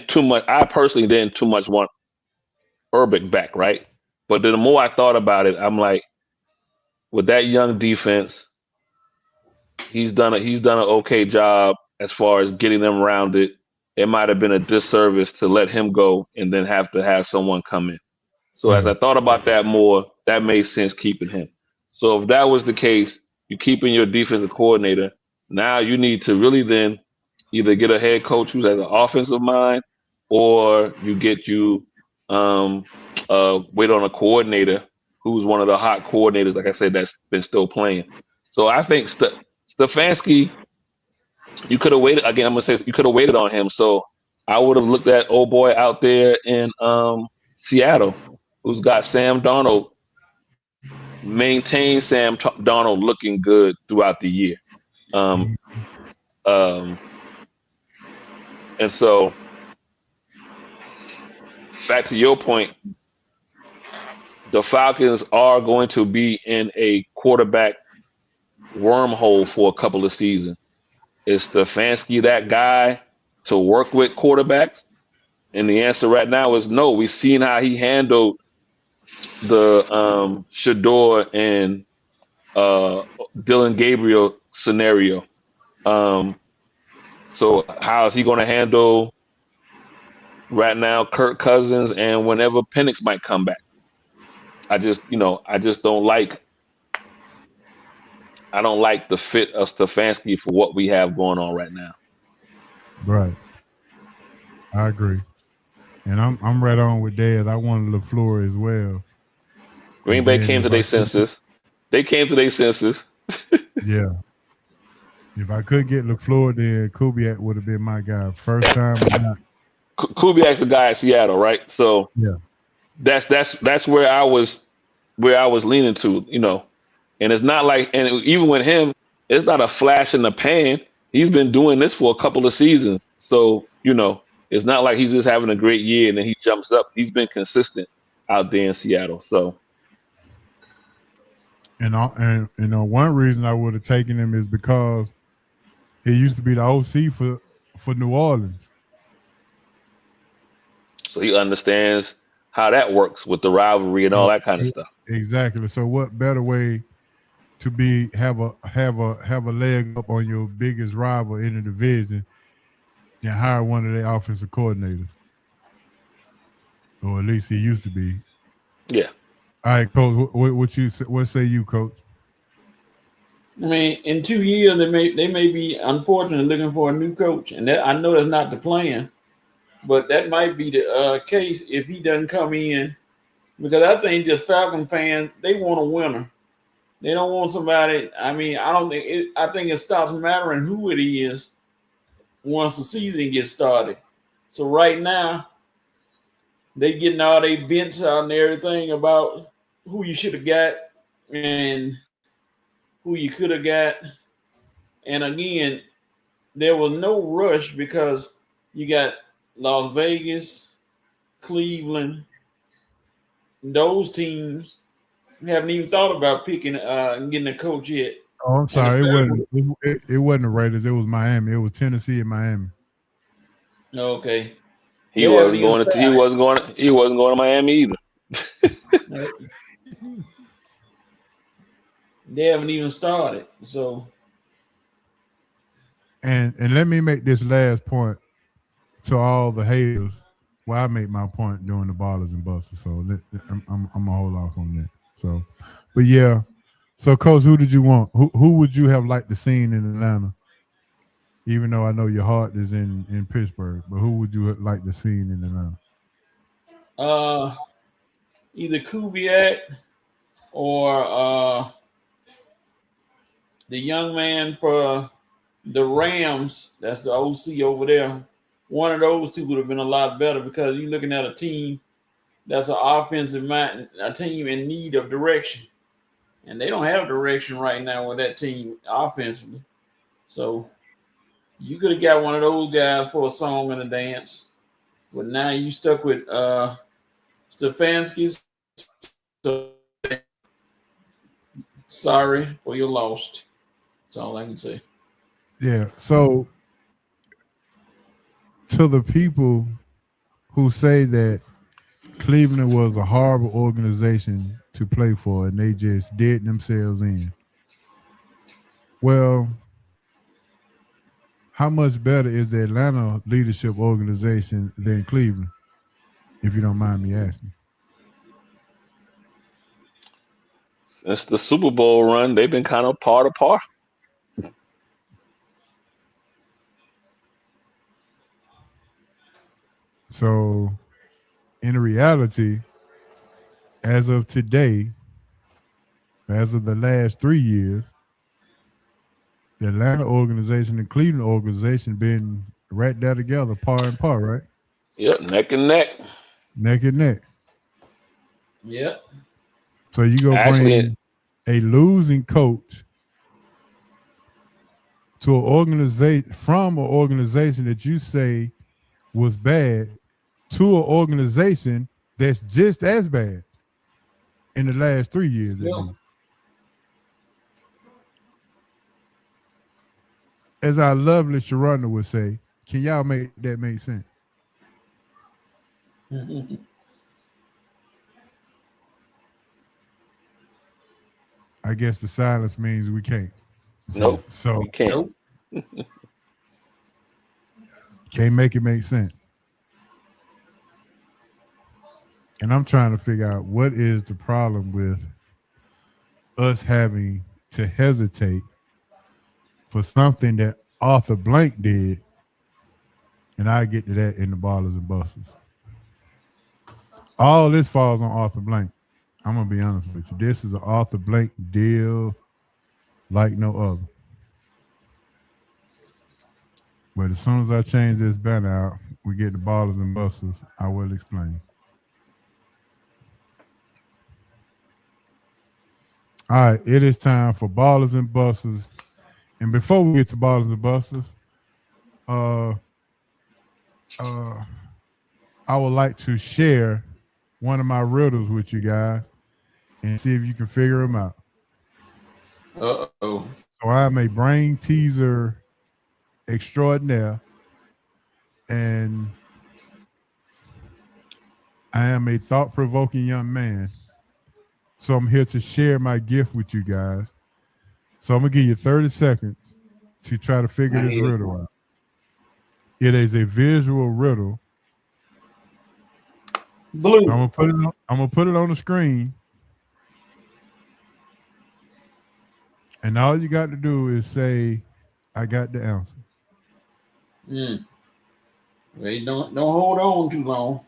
personally didn't too much want Urbic back, right? But then the more I thought about it, I'm like, with that young defense, he's done an okay job as far as getting them rounded. It might have been a disservice to let him go and then have to have someone come in. So as I thought about that more, that made sense keeping him. So if that was the case, you're keeping your defensive coordinator. Now you need to really then either get a head coach who's has an offensive mind, or you wait on a coordinator who's one of the hot coordinators, like I said, that's been still playing. So I think Stefanski, you could have waited. Again, I'm gonna say you could have waited on him. So I would have looked at old boy out there in Seattle, who's got Sam Darnold maintain Sam Darnold looking good throughout the year. And so back to your point, the Falcons are going to be in a quarterback wormhole for a couple of seasons. Is Stefanski that guy to work with quarterbacks? And the answer right now is no. We've seen how he handled the Shador and Dylan Gabriel scenario. So how is he going to handle right now Kirk Cousins and whenever Penix might come back? I just don't like. I don't like the fit of Stefanski for what we have going on right now. Right. I agree. And I'm right on with Dad. I wanted LaFleur as well. Green Bay came to their senses. They came to their senses. Yeah. If I could get LaFleur, then Kubiak would have been my guy. First time or not. Kubiak's the guy at Seattle, right? So yeah, that's where I was leaning to, And it's not like, and even with him, it's not a flash in the pan. He's been doing this for a couple of seasons. So, it's not like he's just having a great year and then he jumps up. He's been consistent out there in Seattle. So, and one reason I would have taken him is because he used to be the OC for New Orleans. So he understands how that works with the rivalry and all that kind of stuff. Exactly. So what better way to have a leg up on your biggest rival in the division than hire one of their offensive coordinators? Or at least he used to be. Yeah. All right, Coach. What say you, Coach? I mean, in 2 years they may be unfortunately looking for a new coach, and I know that's not the plan, but that might be the case if he doesn't come in, because I think just Falcon fans, they want a winner. They don't want somebody. I mean, I think it stops mattering who it is once the season gets started. So right now, they getting all their vents out and everything about who you should have got and who you could have got. And again, there was no rush because you got Las Vegas, Cleveland, those teams haven't even thought about picking and getting a coach yet. Oh, I'm sorry. It wasn't the Raiders. It was Miami. It was Tennessee and Miami. Okay. He wasn't going to Miami either. They haven't even started. So and let me make this last point to all the haters. Well, I made my point during the Ballers and Busters, so I'm gonna hold off on that. So, but yeah. So, Coach, who did you want? Who would you have liked to seen in Atlanta? Even though I know your heart is in Pittsburgh, but who would you like to seen in Atlanta? Either Kubiak or the young man for the Rams. That's the OC over there. One of those two would have been a lot better because you're looking at a team that's an offensive mind, a team in need of direction. And they don't have direction right now with that team offensively. So you could have got one of those guys for a song and a dance. But now you stuck with Stefanski. So sorry for your loss. That's all I can say. Yeah. So to the people who say that Cleveland was a horrible organization to play for and they just did themselves in. Well, how much better is the Atlanta leadership organization than Cleveland, if you don't mind me asking? Since the Super Bowl run, they've been kind of par to par. So, in reality, as of today, as of the last 3 years, the Atlanta organization and Cleveland organization been right there together, par and par, right? Yep, neck and neck. Neck and neck. Yep. So you go Actually, a losing coach to an organization from an organization that you say was bad to an organization that's just as bad in the last 3 years at least. As our lovely Sharonda would say, can y'all make that make sense? I guess the silence means we can't. Nope. So we can't. Can't make it make sense. And I'm trying to figure out what is the problem with us having to hesitate for something that Arthur Blank did, and I get to that in the Ballers and Busters. All this falls on Arthur Blank. I'm gonna be honest with you. This is an Arthur Blank deal like no other. But as soon as I change this banner out, we get the Ballers and Busters. I will explain. All right, it is time for Ballers and Busters. And before we get to Ballers and Busters, I would like to share one of my riddles with you guys and see if you can figure them out. Uh-oh. So I am a brain teaser extraordinaire, and I am a thought-provoking young man. So I'm here to share my gift with you guys. So I'm going to give you 30 seconds to try to figure this riddle out. It is a visual riddle. Blue. So I'm gonna put it on the screen. And all you got to do is say, I got the answer. They don't hold on too long.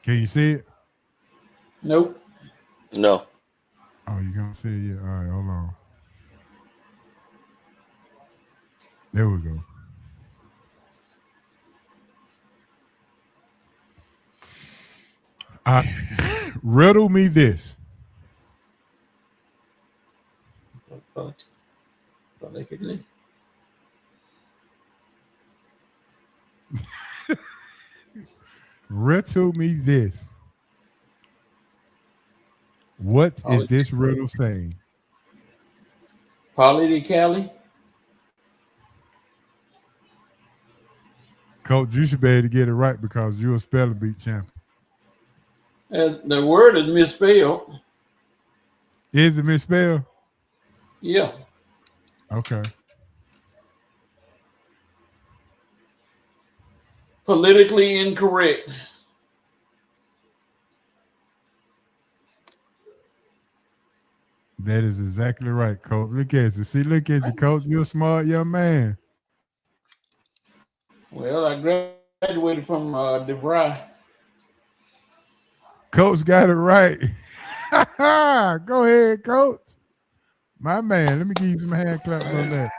Can you see it? Nope. No. Oh, you can't see it yet? All right, hold on. There we go. Riddle me this. Riddle me this. What is this riddle saying? Polly Cali. Coach, you should be able to get it right because you're a spelling bee champion. The word is misspelled. Is it misspelled? Yeah. Okay. Politically incorrect. That is exactly right, Coach. Look at you. See, look at you, Coach. You're a smart young man. Well, I graduated from DeVry. Coach got it right. Go ahead, Coach. My man, let me give you some hand claps on that.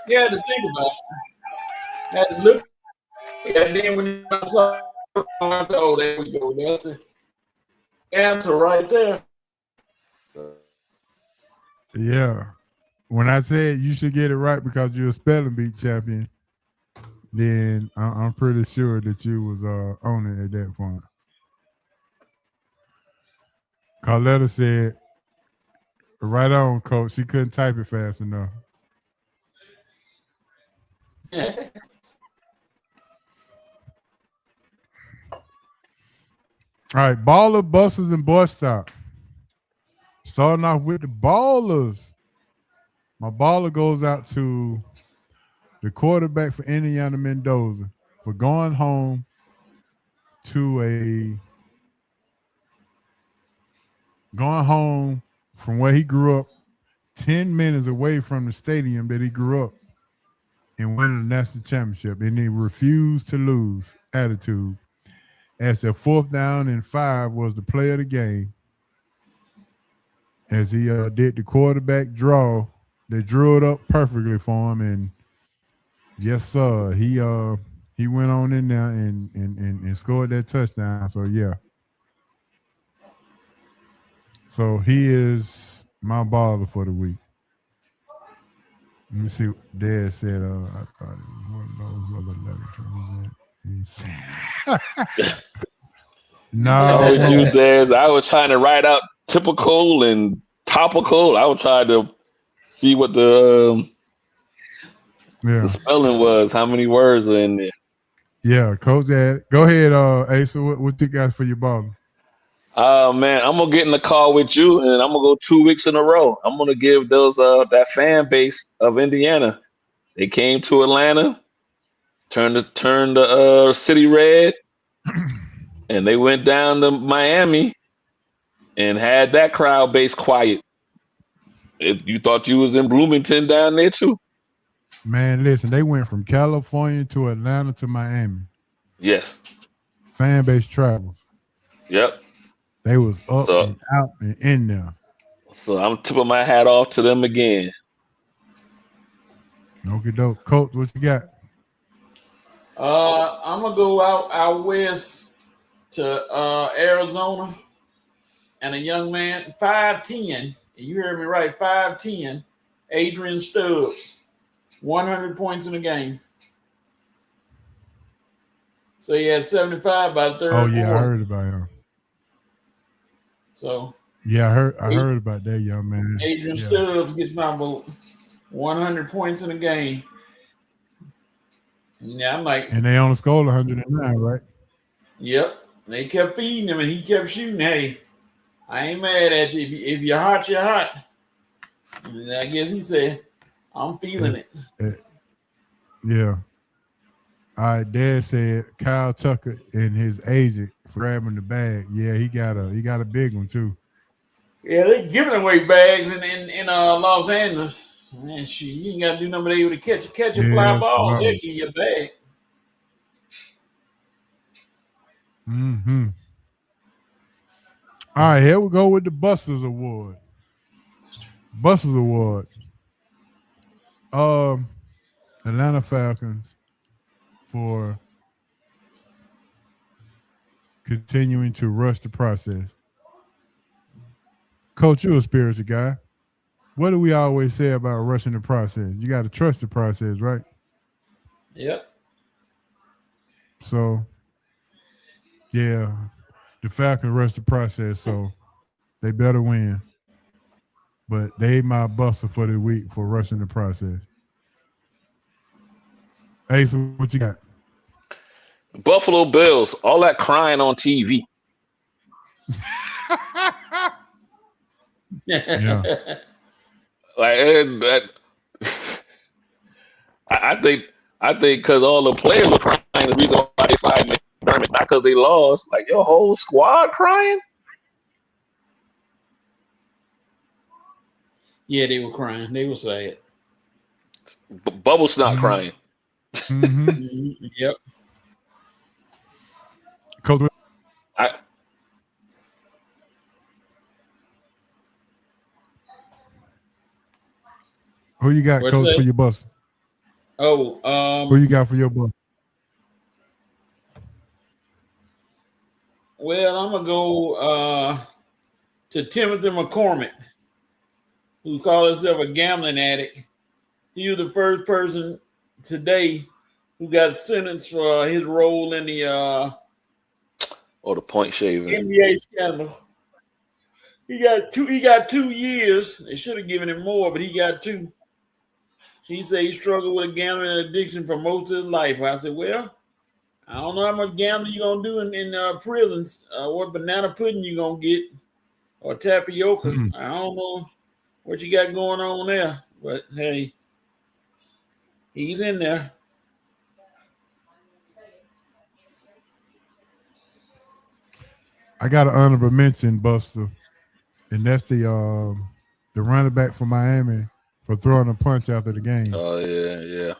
You had to think about it. Had to look at it. Then when I saw it, I said, oh, there we go. That's the answer right there. Yeah. When I said you should get it right because you're a spelling bee champion, then I'm pretty sure that you was on it at that point. Carletta said, right on, Coach. She couldn't type it fast enough. All right, baller, busters, and boy stop. Starting off with the ballers. My baller goes out to the quarterback for Indiana Mendoza for going home from where he grew up 10 minutes away from the stadium that he grew up and winning the national championship, and he refused to lose attitude. As the 4th down and 5 was the play of the game, as he did the quarterback draw, they drew it up perfectly for him, and yes, sir, he went on in there and scored that touchdown. So yeah, So he is my baller for the week. Let me see what Dad said. I thought it was one of those other letters. I was you, No. Daz. I was trying to write out typical and topical. I was trying to see what the Yeah. spelling was. How many words are in there? Yeah, Coach Dad. Go ahead, Asa. What you got for your baller? Man, I'm gonna get in the car with you, and I'm gonna go 2 weeks in a row. I'm gonna give those that fan base of Indiana. They came to Atlanta, turned the city red, and they went down to Miami and had that crowd base quiet. You thought you was in Bloomington down there too? Man, listen, they went from California to Atlanta to Miami. Yes. Fan base travels. Yep. They was up and out and in there. So I'm tipping my hat off to them again. Okie doke. Coach, what you got? I'm gonna go out west to Arizona, and a young man, 5'10", you heard me right, 5'10", Adrian Stubbs, 100 points in a game. So he had 75 by the third quarter. Oh yeah, I heard about him. So yeah, I heard about that young man. Adrian Stubbs gets my vote. 100 points in a game. Yeah, I'm like, and they only scored 109, right? Yep. They kept feeding him, and he kept shooting. Hey, I ain't mad at you. If you're hot, you're hot. And I guess he said, I'm feeling it. Yeah. All right, Dad said Kyle Tucker and his agent for grabbing the bag. Yeah, he got a big one too. Yeah, they giving away bags in Los Angeles. Man, shoot, you ain't got to do nothing but able to catch a fly ball. Right. They'll give you a bag. Mm-hmm. All right, here we go with the Busters Award. Busters Award. Atlanta Falcons for continuing to rush the process. Coach, you're a spiritual guy. What do we always say about rushing the process? You got to trust the process, right? Yep. So, yeah, the Falcons rushed the process, so they better win. But they my buster for the week for rushing the process. Hey, so what you got? Buffalo Bills, all that crying on TV. Yeah. Like that. I think because all the players were crying, the reason why they fired McDermott, not because they lost. Like your whole squad crying. Yeah, they were crying. They were sad. Bubbles not crying. Mm-hmm. Yep. Coach, who you got, Coach, for your bus? Oh, who you got for your bus? Well, I'm gonna go to Timothy McCormick, who called himself a gambling addict. He was the first person today who got sentenced for his role in the the point shaving NBA scandal. He got 2 years. They should have given him more, but he got 2. He said he struggled with a gambling addiction for most of his life. I said, well, I don't know how much gambling you're going to do in prisons, what banana pudding you're going to get, or tapioca. I don't know what you got going on there, but hey, he's in there. I got an honorable mention, Buster, and that's the running back for Miami for throwing a punch after the game. Oh yeah.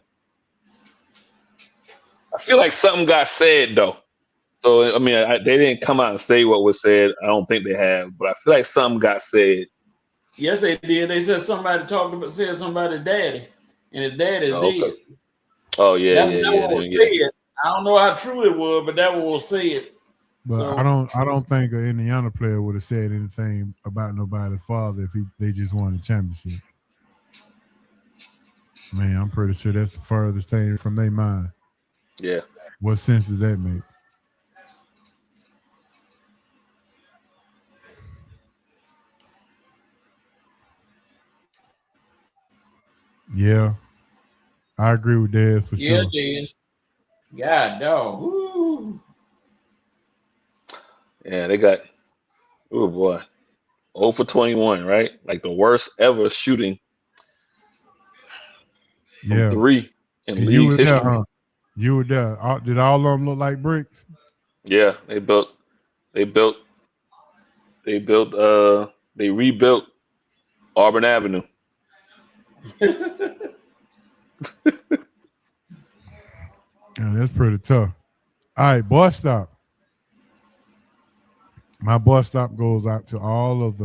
I feel like something got said though. So I mean, they didn't come out and say what was said. I don't think they have, but I feel like something got said. Yes, they did. They said said somebody's daddy, and his dad is dead. Oh yeah, That was said. I don't know how true it was, but that was said. But So, I don't think an Indiana player would have said anything about nobody's father if they just won the championship. Man, I'm pretty sure that's the furthest thing from their mind. Yeah. What sense does that make? Yeah, I agree with Dad for yeah, sure. dude. God, dog. Woo. Yeah, they got, oh boy, 0 for 21, right? Like the worst ever shooting from Yeah, three in and you league were there, history. huh? You were there. Did all of them look like bricks? Yeah, they built, they built, they rebuilt Auburn Avenue. Yeah, that's pretty tough. All right, bus stop. My bus stop goes out to all of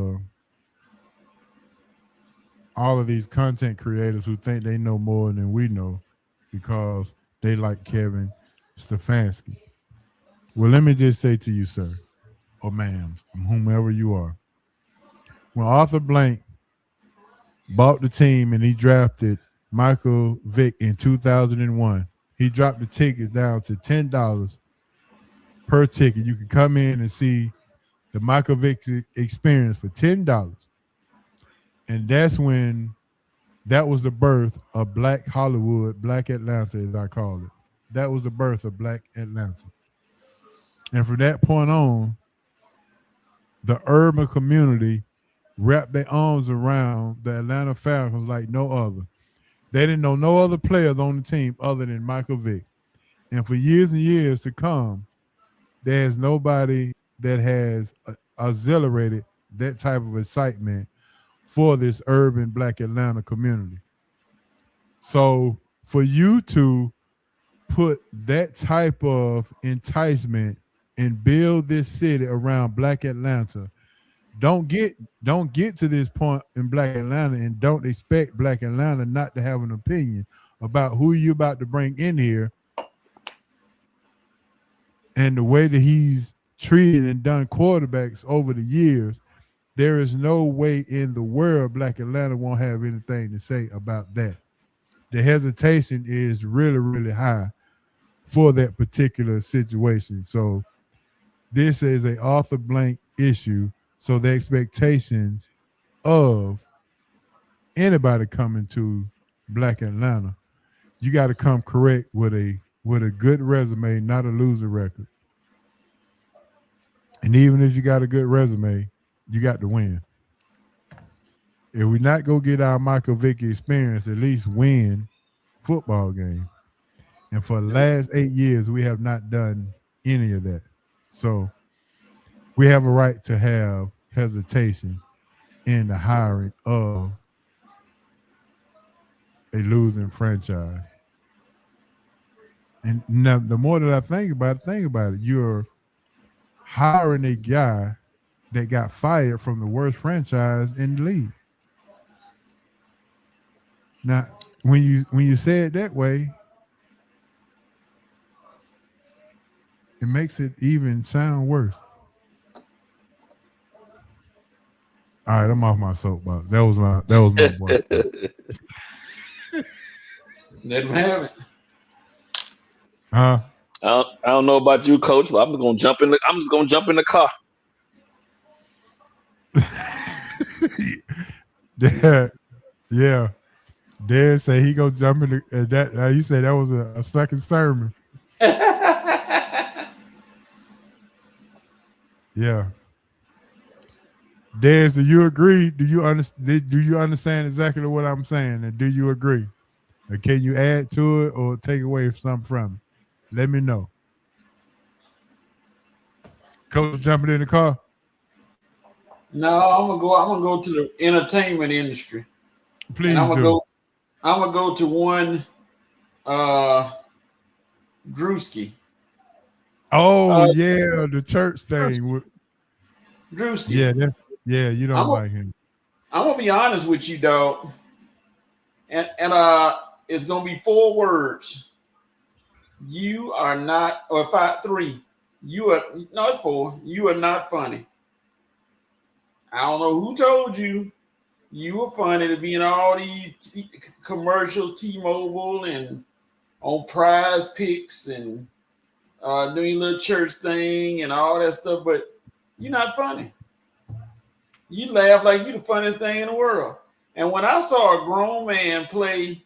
these content creators who think they know more than we know because they like Kevin Stefanski. Well, let me just say to you, sir, or ma'ams, whomever you are, when Arthur Blank bought the team and he drafted Michael Vick in 2001, he dropped the tickets down to $10 per ticket. You can come in and see the Michael Vick experience for $10. And that was the birth of Black Hollywood, Black Atlanta, as I call it. That was the birth of Black Atlanta. And from that point on, the urban community wrapped their arms around the Atlanta Falcons like no other. They didn't know no other players on the team other than Michael Vick. And for years and years to come, there's nobody that has exhilarated that type of excitement for this urban Black Atlanta community. So for you to put that type of enticement and build this city around Black Atlanta, don't get to this point in Black Atlanta and don't expect Black Atlanta not to have an opinion about who you about to bring in here and the way that he's treated and done quarterbacks over the years. There is no way in the world Black Atlanta won't have anything to say about that. The hesitation is really, really high for that particular situation. So this is a Arthur Blank issue. So the expectations of anybody coming to Black Atlanta, you got to come correct with a good resume, not a loser record. And even if you got a good resume, you got to win. If we not go get our Michael Vick experience, at least win football game. And for the last 8 years, we have not done any of that. So we have a right to have hesitation in the hiring of a losing franchise. And now the more that I think about it, you're hiring a guy that got fired from the worst franchise in the league. Now, when you say it that way, it makes it even sound worse. All right, I'm off my soapbox. That was my boy. Let him have it. I don't know about you, Coach, but I'm just gonna jump in the car. Yeah. Dad say he go jump in that. You say that was a second sermon. Yeah. Dez, do you agree? Do you understand exactly what I'm saying? And do you agree? Or can you add to it or take away something from it? Let me know. Coach jumping in the car? No, I'm gonna go to the entertainment industry. Please and I'm do. gonna go to one Drewski. Oh yeah, the church thing. Drewski. Yeah, you don't like him. I'm gonna be honest with you, dog. And it's gonna be 4 words. You are not, or 3. It's 4. You are not funny. I don't know who told you were funny to be in all these commercials, T-Mobile, and on Prize Picks, and doing little church thing and all that stuff, but you're not funny. You laugh like you the funniest thing in the world. And when I saw a grown man play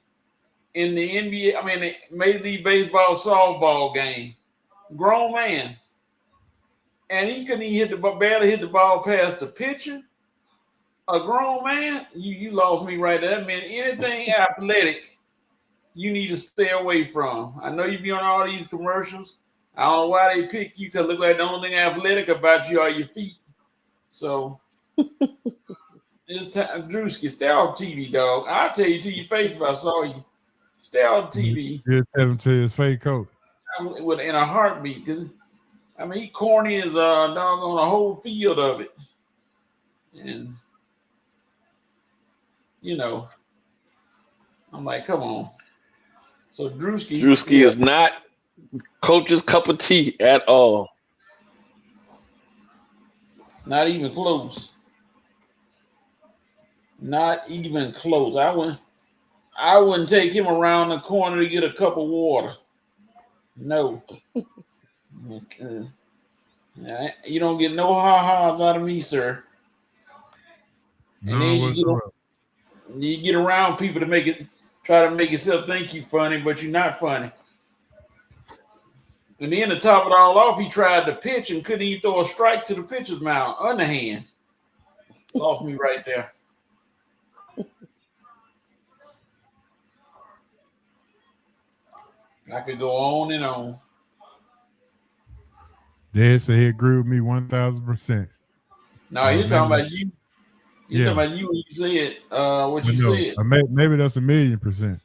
in the NBA, the Major League Baseball softball game, grown man, and he couldn't even barely hit the ball past the pitcher. A grown man, you lost me right there. That meant anything athletic, you need to stay away from. I know you be on all these commercials. I don't know why they pick you, because look like the only thing athletic about you are your feet. So it's time, Drewski, stay off TV, dog. I'll tell you to your face if I saw you. Stay off TV. You'll tell him to his fake coat. In a heartbeat, because he corny as a dog on a whole field of it. And I'm like, come on. So Drewski is not Coach's cup of tea at all. Not even close. Not even close. I wouldn't take him around the corner to get a cup of water. No. Okay. You don't get no ha-has out of me, sir. And then you get around people to try to make yourself think you funny, but you're not funny. And then to top it all off, he tried to pitch and couldn't even throw a strike to the pitcher's mound. Underhand. Lost me right there. I could go on and on. Yeah, so he agree with me 1,000%. No, you're talking about you. You're talking about you when you said what you said. Maybe that's 1,000,000%.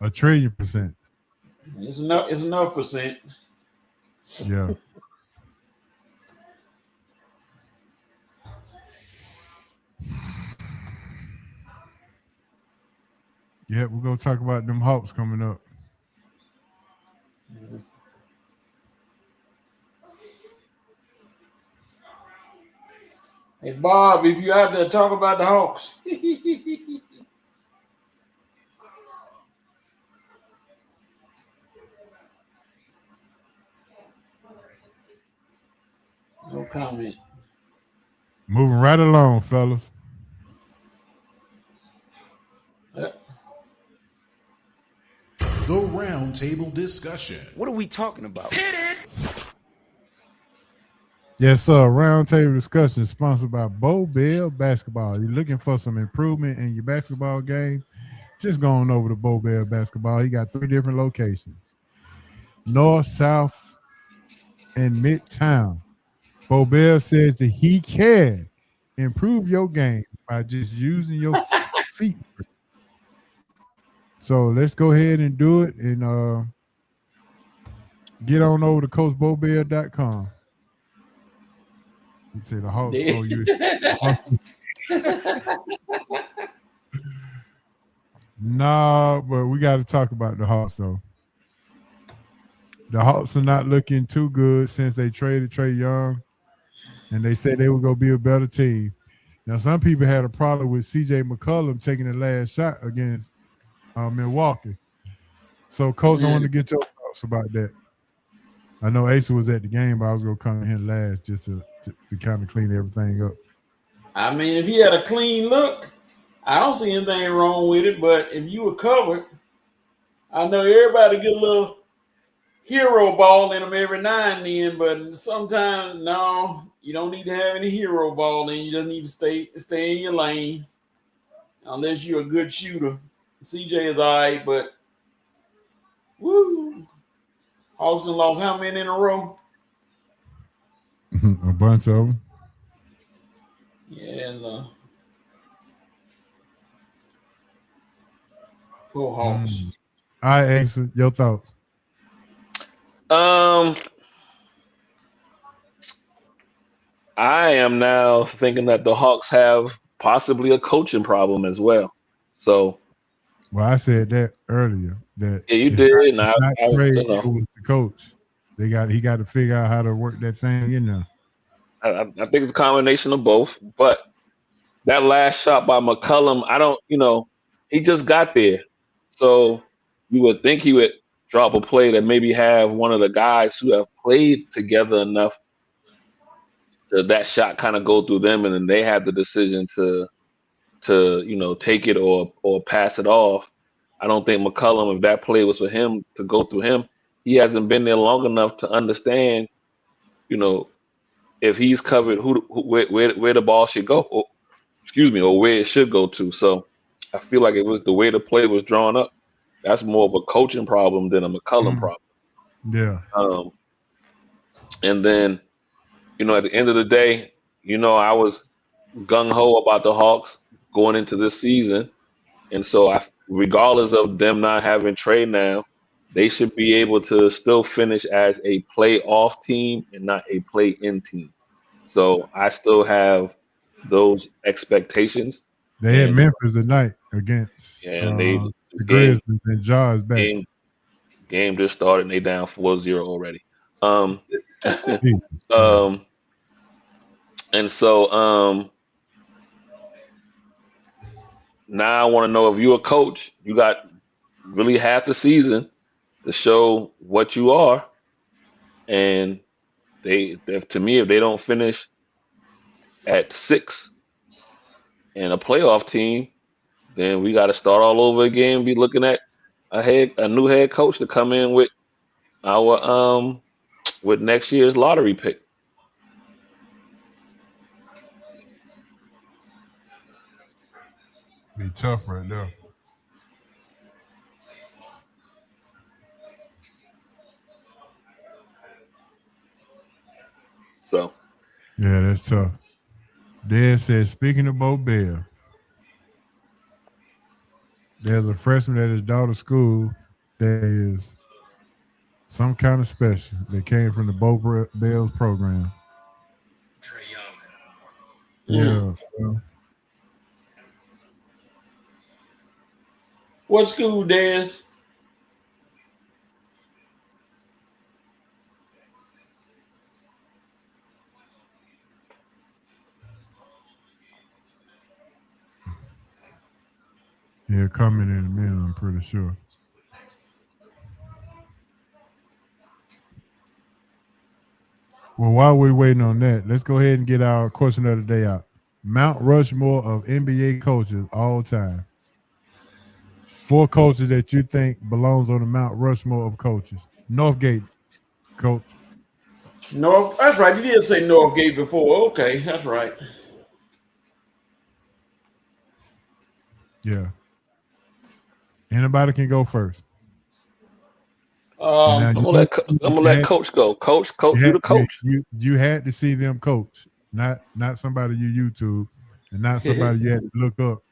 1,000,000,000,000%. It's enough percent. Yeah. Yeah, we're gonna talk about them Hawks coming up. Hey Bob, if you out there, talk about the Hawks. No comment. Moving right along, fellas. The roundtable discussion. What are we talking about? Yes, sir. Roundtable discussion is sponsored by Bo Bell Basketball. You're looking for some improvement in your basketball game? Just go on over to Bo Bell Basketball. He got 3 different locations: North, South, and Midtown. Bo Bell says that he can improve your game by just using your feet. So let's go ahead and do it, and get on over to CoachBoBell.com. You say the Hawks. Nah, but we got to talk about the Hawks, though. The Hawks are not looking too good since they traded Trae Young, and they said they were going to be a better team. Now, some people had a problem with C.J. McCollum taking the last shot against Milwaukee. So, Coach, I want to get your thoughts about that. I know Asa was at the game, but I was going to come in here last just to kind of clean everything up. I mean, if he had a clean look, I don't see anything wrong with it. But if you were covered, I know everybody get a little hero ball in them every now and then, but sometimes, no, you don't need to have any hero ball in. You just need to stay in your lane, unless you're a good shooter. CJ is all right, but woo. Austin lost how many in a row? A bunch of them. Yeah, poor Hawks. All right, Asa, your thoughts. I am now thinking that the Hawks have possibly a coaching problem as well. So, well, I said that earlier. That yeah, you did. Not Trey, it was the coach. he got to figure out how to work that thing in there. I think it's a combination of both. But that last shot by McCollum, he just got there. So you would think he would drop a play that maybe have one of the guys who have played together enough to that shot kind of go through them, and then they have the decision to take it or pass it off. I don't think McCollum, if that play was for him to go through him, he hasn't been there long enough to understand, if he's covered, where the ball should go, or where it should go to. So I feel like it was the way the play was drawn up. That's more of a coaching problem than a McCollum problem. Yeah. And then, at the end of the day, I was gung ho about the Hawks going into this season, and so regardless of them not having Trey now, they should be able to still finish as a playoff team and not a play-in team. So I still have those expectations. They had Memphis tonight against the Grizzlies, and Jaws back. Game just started and they down 4-0 already. And so now I want to know, if you're a coach, you got really half the season to show what you are. And to me, if they don't finish at 6 and a playoff team, then we got to start all over again and be looking at a new head coach to come in with our with next year's lottery pick. Be tough right now. So yeah, that's tough. Dad says, speaking of Bo Bell, there's a freshman at his daughter's school that is some kind of special that came from the Bo Bell's program. Trey Young. Yeah. What school, Dez? Yeah, coming in a minute, I'm pretty sure. Well, while we're waiting on that, let's go ahead and get our question of the day out. Mount Rushmore of NBA coaches all time. 4 coaches that you think belongs on the Mount Rushmore of coaches. Northgate, coach. That's right. You did say Northgate before. Okay, that's right. Yeah. Anybody can go first. I'm gonna let Coach go. Coach, you the coach. You had to see them coach, not somebody you YouTube, and not somebody you had to look up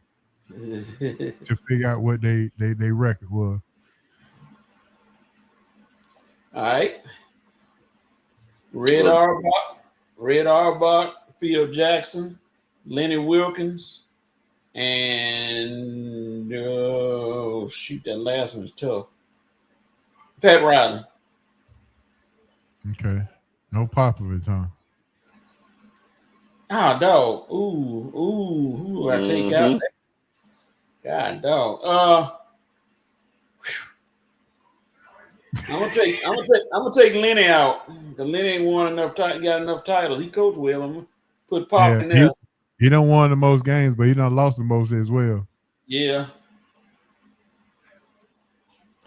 to figure out what they record was. All right. Red Auerbach, Phil Jackson, Lenny Wilkins, and that last one was tough. Pat Riley. Okay. No Popovich, huh? Ah, dog. Ooh, who do I take out? God, dog. I'm gonna take Lenny out. Because Lenny ain't got enough titles. He coached well. I'm gonna put Pop in there. He done won the most games, but he done lost the most as well. Yeah.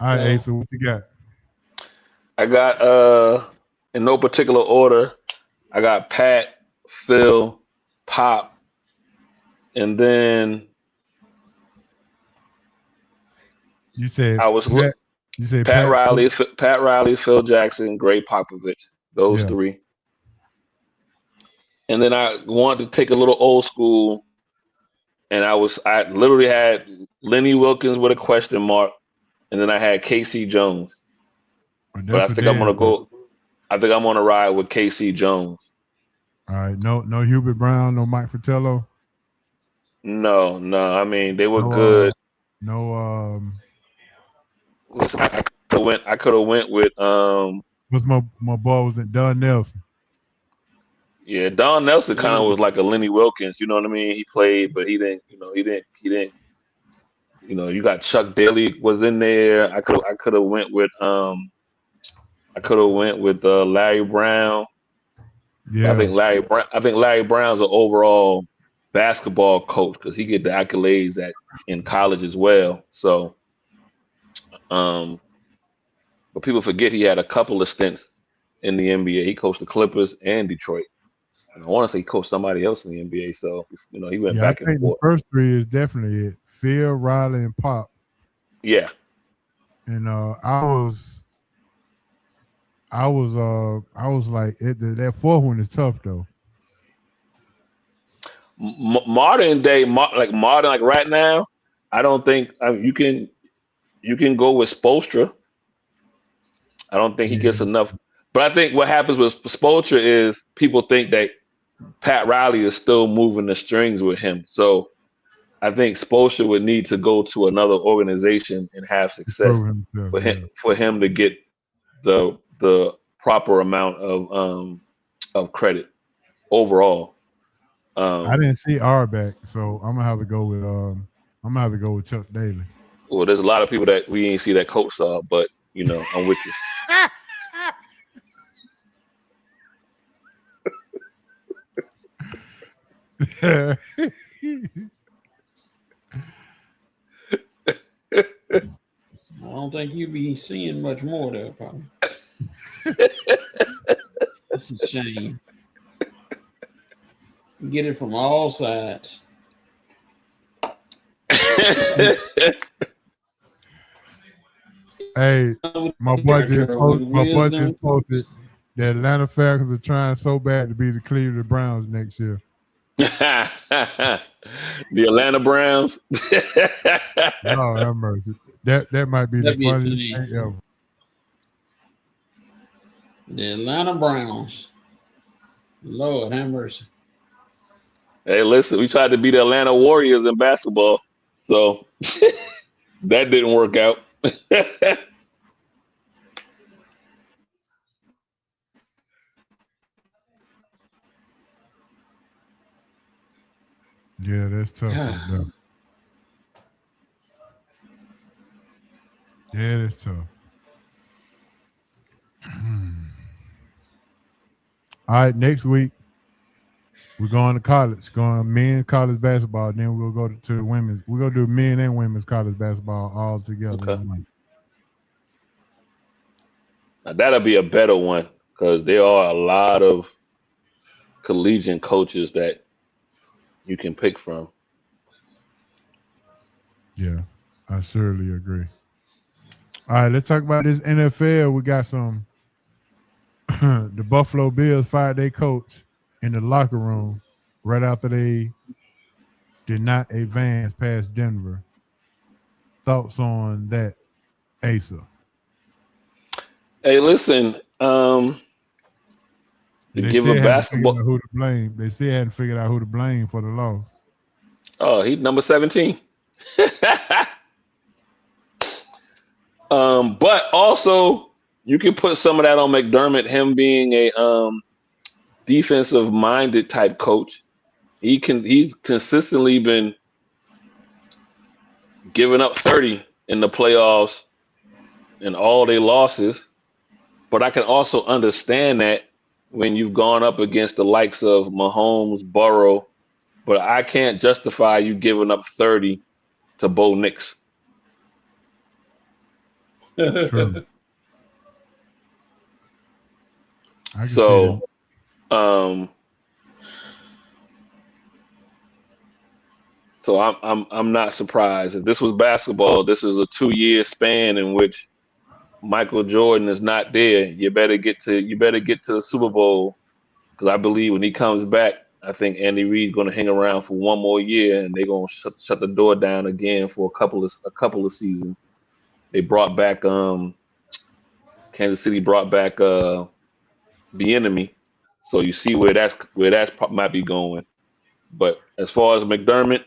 All right, Asa, what you got? I got in no particular order. I got Pat, Phil, Pop, and then you said Pat Riley, Phil Jackson, Greg Popovich. Those 3. And then I wanted to take a little old school, and I literally had Lenny Wilkins with a question mark, and then I had KC Jones. But I think I'm gonna ride with KC Jones. All right, no Hubert Brown, no Mike Fratello. No. I mean, they were good. Listen, I could have went with What's my boy was it Don Nelson? Yeah, Don Nelson kind of was like a Lenny Wilkins. You know what I mean? He played, but he didn't. You got Chuck Daly was in there. I could have went with Larry Brown. Yeah. I think Larry Brown's an overall basketball coach because he get the accolades in college as well. So, but people forget he had a couple of stints in the NBA. He coached the Clippers and Detroit. And I want to say he coached somebody else in the NBA. So, he went back I and think forth. the first three is definitely it. Phil, Riley, and Pop. Yeah. And I was like, that fourth one is tough though. Modern day, like right now, I don't think you can go with Spoelstra. I don't think he gets enough. But I think what happens with Spoelstra is people think that Pat Riley is still moving the strings with him. So I think Spoelstra would need to go to another organization and have success for him to get the proper amount of credit overall. I didn't see R back, so I'm gonna have to go with Chuck Daly. Well, there's a lot of people that we ain't see that coach saw, but I'm with you. I don't think you'll be seeing much more there, probably. That's a shame. You get it from all sides. Hey, my boy just posted the Atlanta Falcons are trying so bad to be the Cleveland Browns next year. The Atlanta Browns. Oh, have mercy. That might be the funniest thing ever. The Atlanta Browns. Lord have mercy. Hey, listen, we tried to beat the Atlanta Warriors in basketball, so that didn't work out. Yeah, that's tough. Yeah, that's tough. All right, next week we're going to college, going men college basketball. Then we'll go to the women's. We're gonna do men and women's college basketball all together. Okay. Now, that'll be a better one because there are a lot of collegiate coaches that you can pick from. Yeah, I surely agree. All right, let's talk about this NFL. We got some. The Buffalo Bills fired their coach in the locker room right after they did not advance past Denver. Thoughts on that, Asa? Hey, listen. To give a basketball, who to blame? They still hadn't figured out who to blame for the loss. Oh, he's number 17. But also, you can put some of that on McDermott. Him being a defensive-minded type coach, he's consistently been giving up 30 in the playoffs and all their losses. But I can also understand that when you've gone up against the likes of Mahomes, Burrow, but I can't justify you giving up 30 to Bo Nix. True. So, I'm not surprised. If this was basketball, this is a 2-year span in which Michael Jordan is not there. You better get to the Super Bowl, because I believe when he comes back, I think Andy Reid's going to hang around for one more year, and they're going to shut the door down again for a couple of seasons. They brought back Kansas City brought back the enemy, so you see where that's might be going. But as far as McDermott,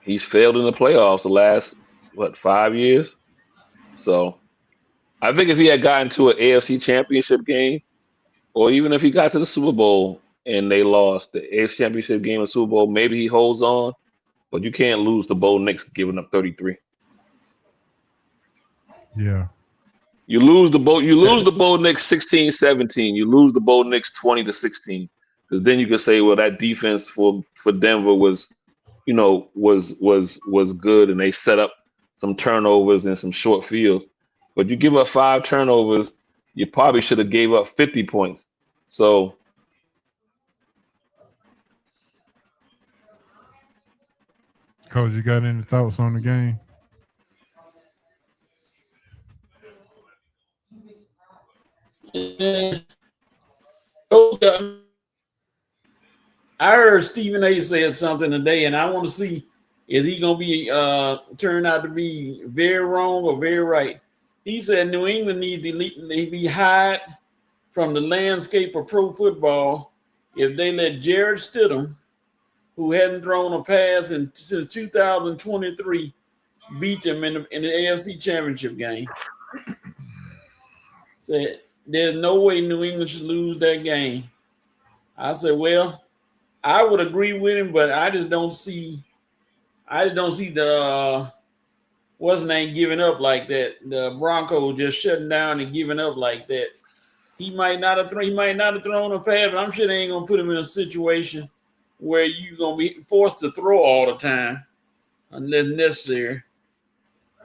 he's failed in the playoffs the last 5 years. So I think if he had gotten to an AFC Championship game, or even if he got to the Super Bowl and they lost the AFC Championship game and Super Bowl, maybe he holds on. But you can't lose the Bo Knicks giving up 33. Yeah. You lose the Bo Knicks 16-17. You lose the Bo Knicks 20-16. Because then you could say, well, that defense for Denver was good, and they set up some turnovers and some short fields. But you give up 5 turnovers, you probably should have gave up 50 points. So Coach, you got any thoughts on the game? I heard Stephen A. said something today, and I want to see, is he going to be turn out to be very wrong or very right? He said New England needs to be hide from the landscape of pro football if they let Jared Stidham, who hadn't thrown a pass since 2023, beat them in the AFC Championship game. Said there's no way New England should lose that game. I said, well, I would agree with him, but I just don't see the what's his name giving up like that. The Broncos just shutting down and giving up like that. He might not have thrown a pass, but I'm sure they ain't gonna put him in a situation where you're gonna be forced to throw all the time unless necessary.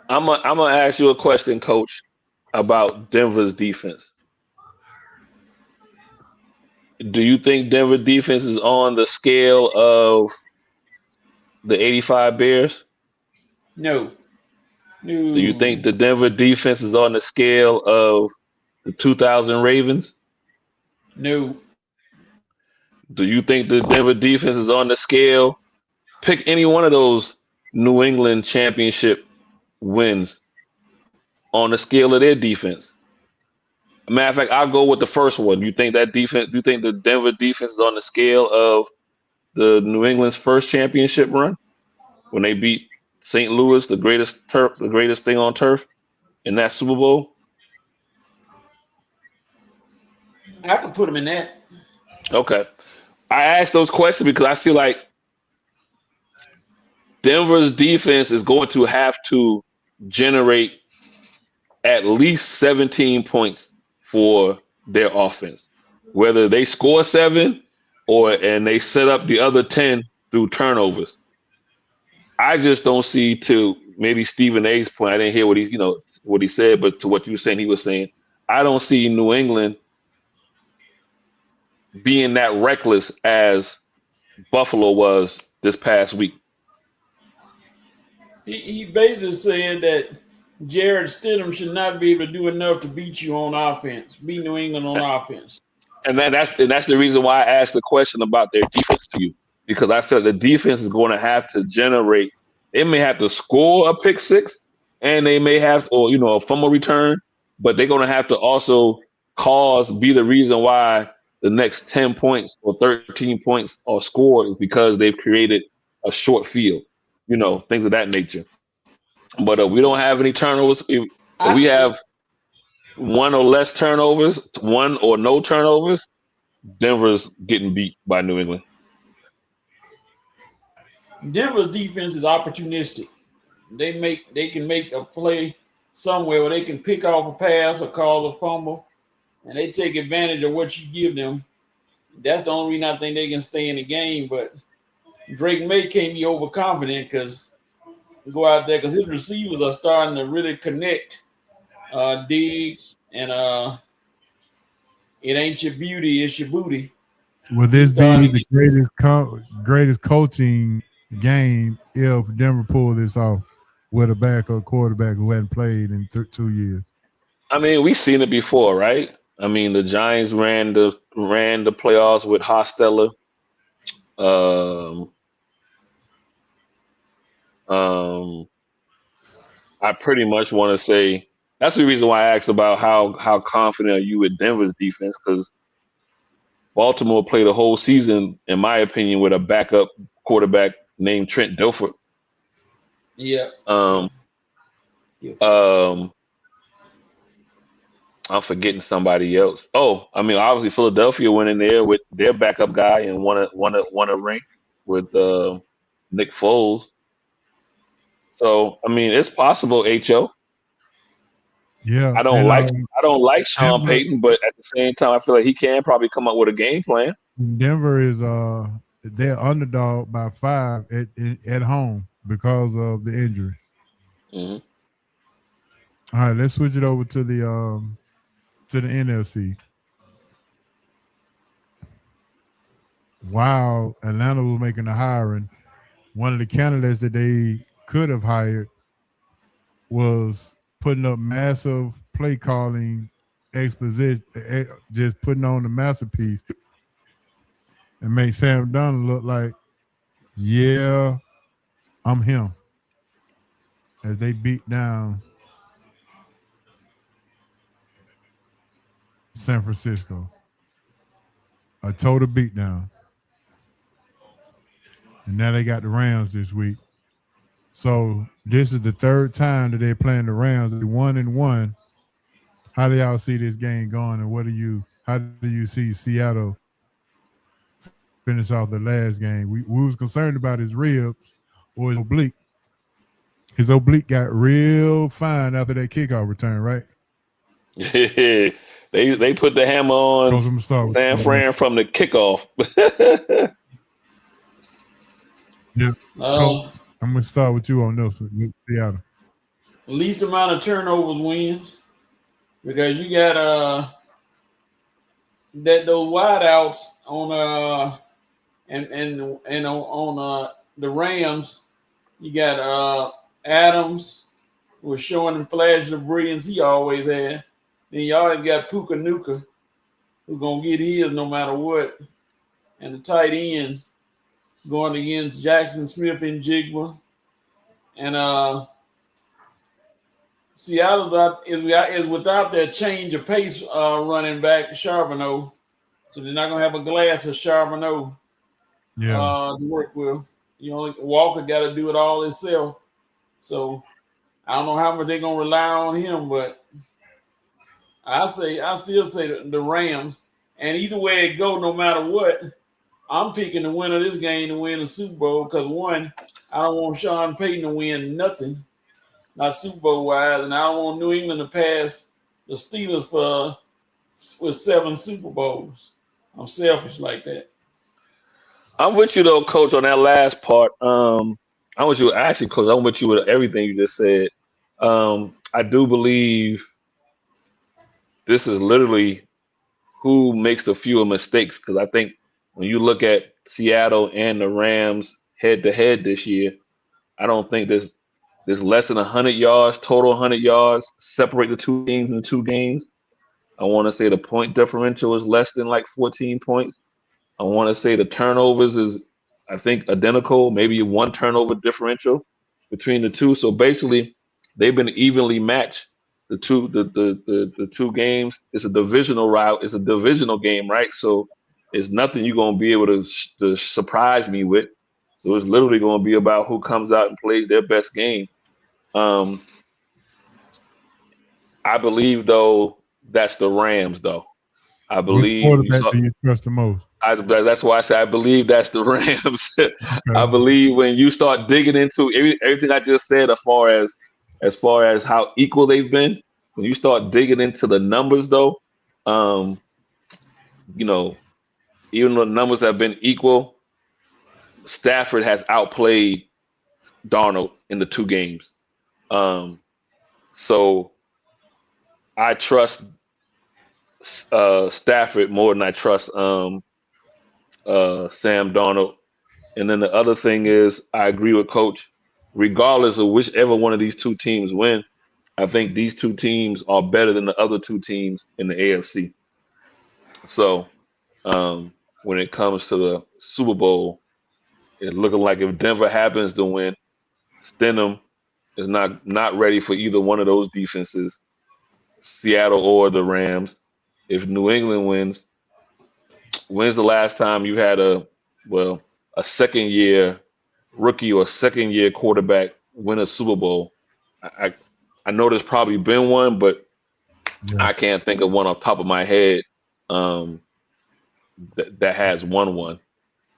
I'm gonna ask you a question, Coach, about Denver's defense. Do you think Denver defense is on the scale of the 85 Bears? No. Do you think the Denver defense is on the scale of the 2000 Ravens? No. Do you think the Denver defense is on the scale? Pick any one of those New England championship wins on the scale of their defense. Matter of fact, I'll go with the first one. You think that defense? Do you think the Denver defense is on the scale of the New England's first championship run when they beat St. Louis, the greatest thing on turf in that Super Bowl? I could put them in that. Okay. I asked those questions because I feel like Denver's defense is going to have to generate at least 17 points for their offense, whether they score 7 and they set up the other 10 through turnovers. I just don't see, to maybe Stephen A's point, I didn't hear what he said, but to what you were saying, he was saying, I don't see New England being that reckless as Buffalo was this past week. He basically said that Jared Stidham should not be able to do enough to beat you on offense, beat New England on offense. And that's the reason why I asked the question about their defense to you, because I felt the defense is going to have to generate. They may have to score a pick six, and they may have, or a fumble return, but they're going to have to also be the reason why the next 10 points or 13 points are scored, is because they've created a short field, things of that nature. But we don't have any turnovers. If we have one or less turnovers, one or no turnovers, Denver's getting beat by New England. Denver's defense is opportunistic. They can make a play somewhere where they can pick off a pass or call a fumble, and they take advantage of what you give them. That's the only reason I think they can stay in the game. But Drake May can't be overconfident because his receivers are starting to really connect. Diggs and it ain't your beauty, it's your booty. Will this be the greatest coaching game if Denver pull this off with a backup quarterback who hadn't played in 2 years? I mean, we've seen it before, right? I mean, the Giants ran the playoffs with Hostetler. I pretty much want to say that's the reason why I asked about how confident are you with Denver's defense, because Baltimore played a whole season, in my opinion, with a backup quarterback named Trent Dilfer. Yeah. I'm forgetting somebody else. Oh, I mean, obviously Philadelphia went in there with their backup guy and won a ring with Nick Foles. So I mean, it's possible. Ho. Yeah, I don't and like I don't like Sean Denver, Payton, but at the same time, I feel like he can probably come up with a game plan. Denver is they're underdog by 5 at home because of the injuries. Hmm. All right, let's switch it over to the NFC. While Atlanta was making the hiring, one of the candidates that they could have hired was putting up massive play calling exposition, just putting on the masterpiece and make Sam Donald look like, yeah, I'm him. As they beat down San Francisco, a total beatdown. And now they got the Rams this week. So this is the third time that they're playing the Rams. They 1-1. How do y'all see this game going, and how do you see Seattle finish off the last game? We was concerned about his ribs or his oblique. His oblique got real fine after that kickoff return, right? They put the hammer on San Fran from the kickoff. Yeah. I'm gonna start with you on this with Seattle. Least amount of turnovers wins, because you got those wideouts on and on the Rams. You got Adams was showing them flashes of brilliance he always had. Then you always got Puka Nuka, who's gonna get his no matter what. And the tight ends going against Jackson Smith and Jigba. And Seattle is without their change of pace running back Charbonneau. So they're not gonna have a glass of Charbonneau to work with. You know, Walker got to do it all himself. So I don't know how much they're gonna rely on him, but I still say the Rams. And either way it go, no matter what, I'm picking the winner of this game to win the Super Bowl, because one, I don't want Sean Payton to win nothing, not Super Bowl wise, and I don't want New England to pass the Steelers with 7 Super Bowls. I'm selfish like that. I'm with you though, Coach, on that last part. I'm with you, actually, Coach. I'm with you with everything you just said. I do believe this is literally who makes the fewer mistakes, because I think when you look at Seattle and the Rams head to head this year, I don't think there's less than 100 yards, total 100 yards, separate the two teams in 2 games. I want to say the point differential is less than like 14 points. I want to say the turnovers is, I think, identical, maybe 1 turnover differential between the two. So basically, they've been evenly matched. The two games. It's a divisional route. It's a divisional game, right? So it's nothing you're gonna be able to surprise me with. So it's literally gonna be about who comes out and plays their best game. I believe though that's the Rams though. I believe Which quarterback do you trust the most? That's why I say I believe that's the Rams. Okay. I believe when you start digging into everything I just said, as far as how equal they've been, when you start digging into the numbers though, you know, even though the numbers have been equal, Stafford has outplayed Darnold in the 2 games. So I trust Stafford more than I trust Sam Darnold. And then the other thing is, I agree with Coach. Regardless of whichever one of these 2 teams win, I think these 2 teams are better than the other 2 teams in the AFC. So when it comes to the Super Bowl, it's looking like if Denver happens to win, Stidham is not ready for either one of those defenses, Seattle or the Rams. If New England when's the last time you had a second-year rookie or second-year quarterback win a Super Bowl? I know there's probably been one, but Yeah. I can't think of one off the top of my head that has won one.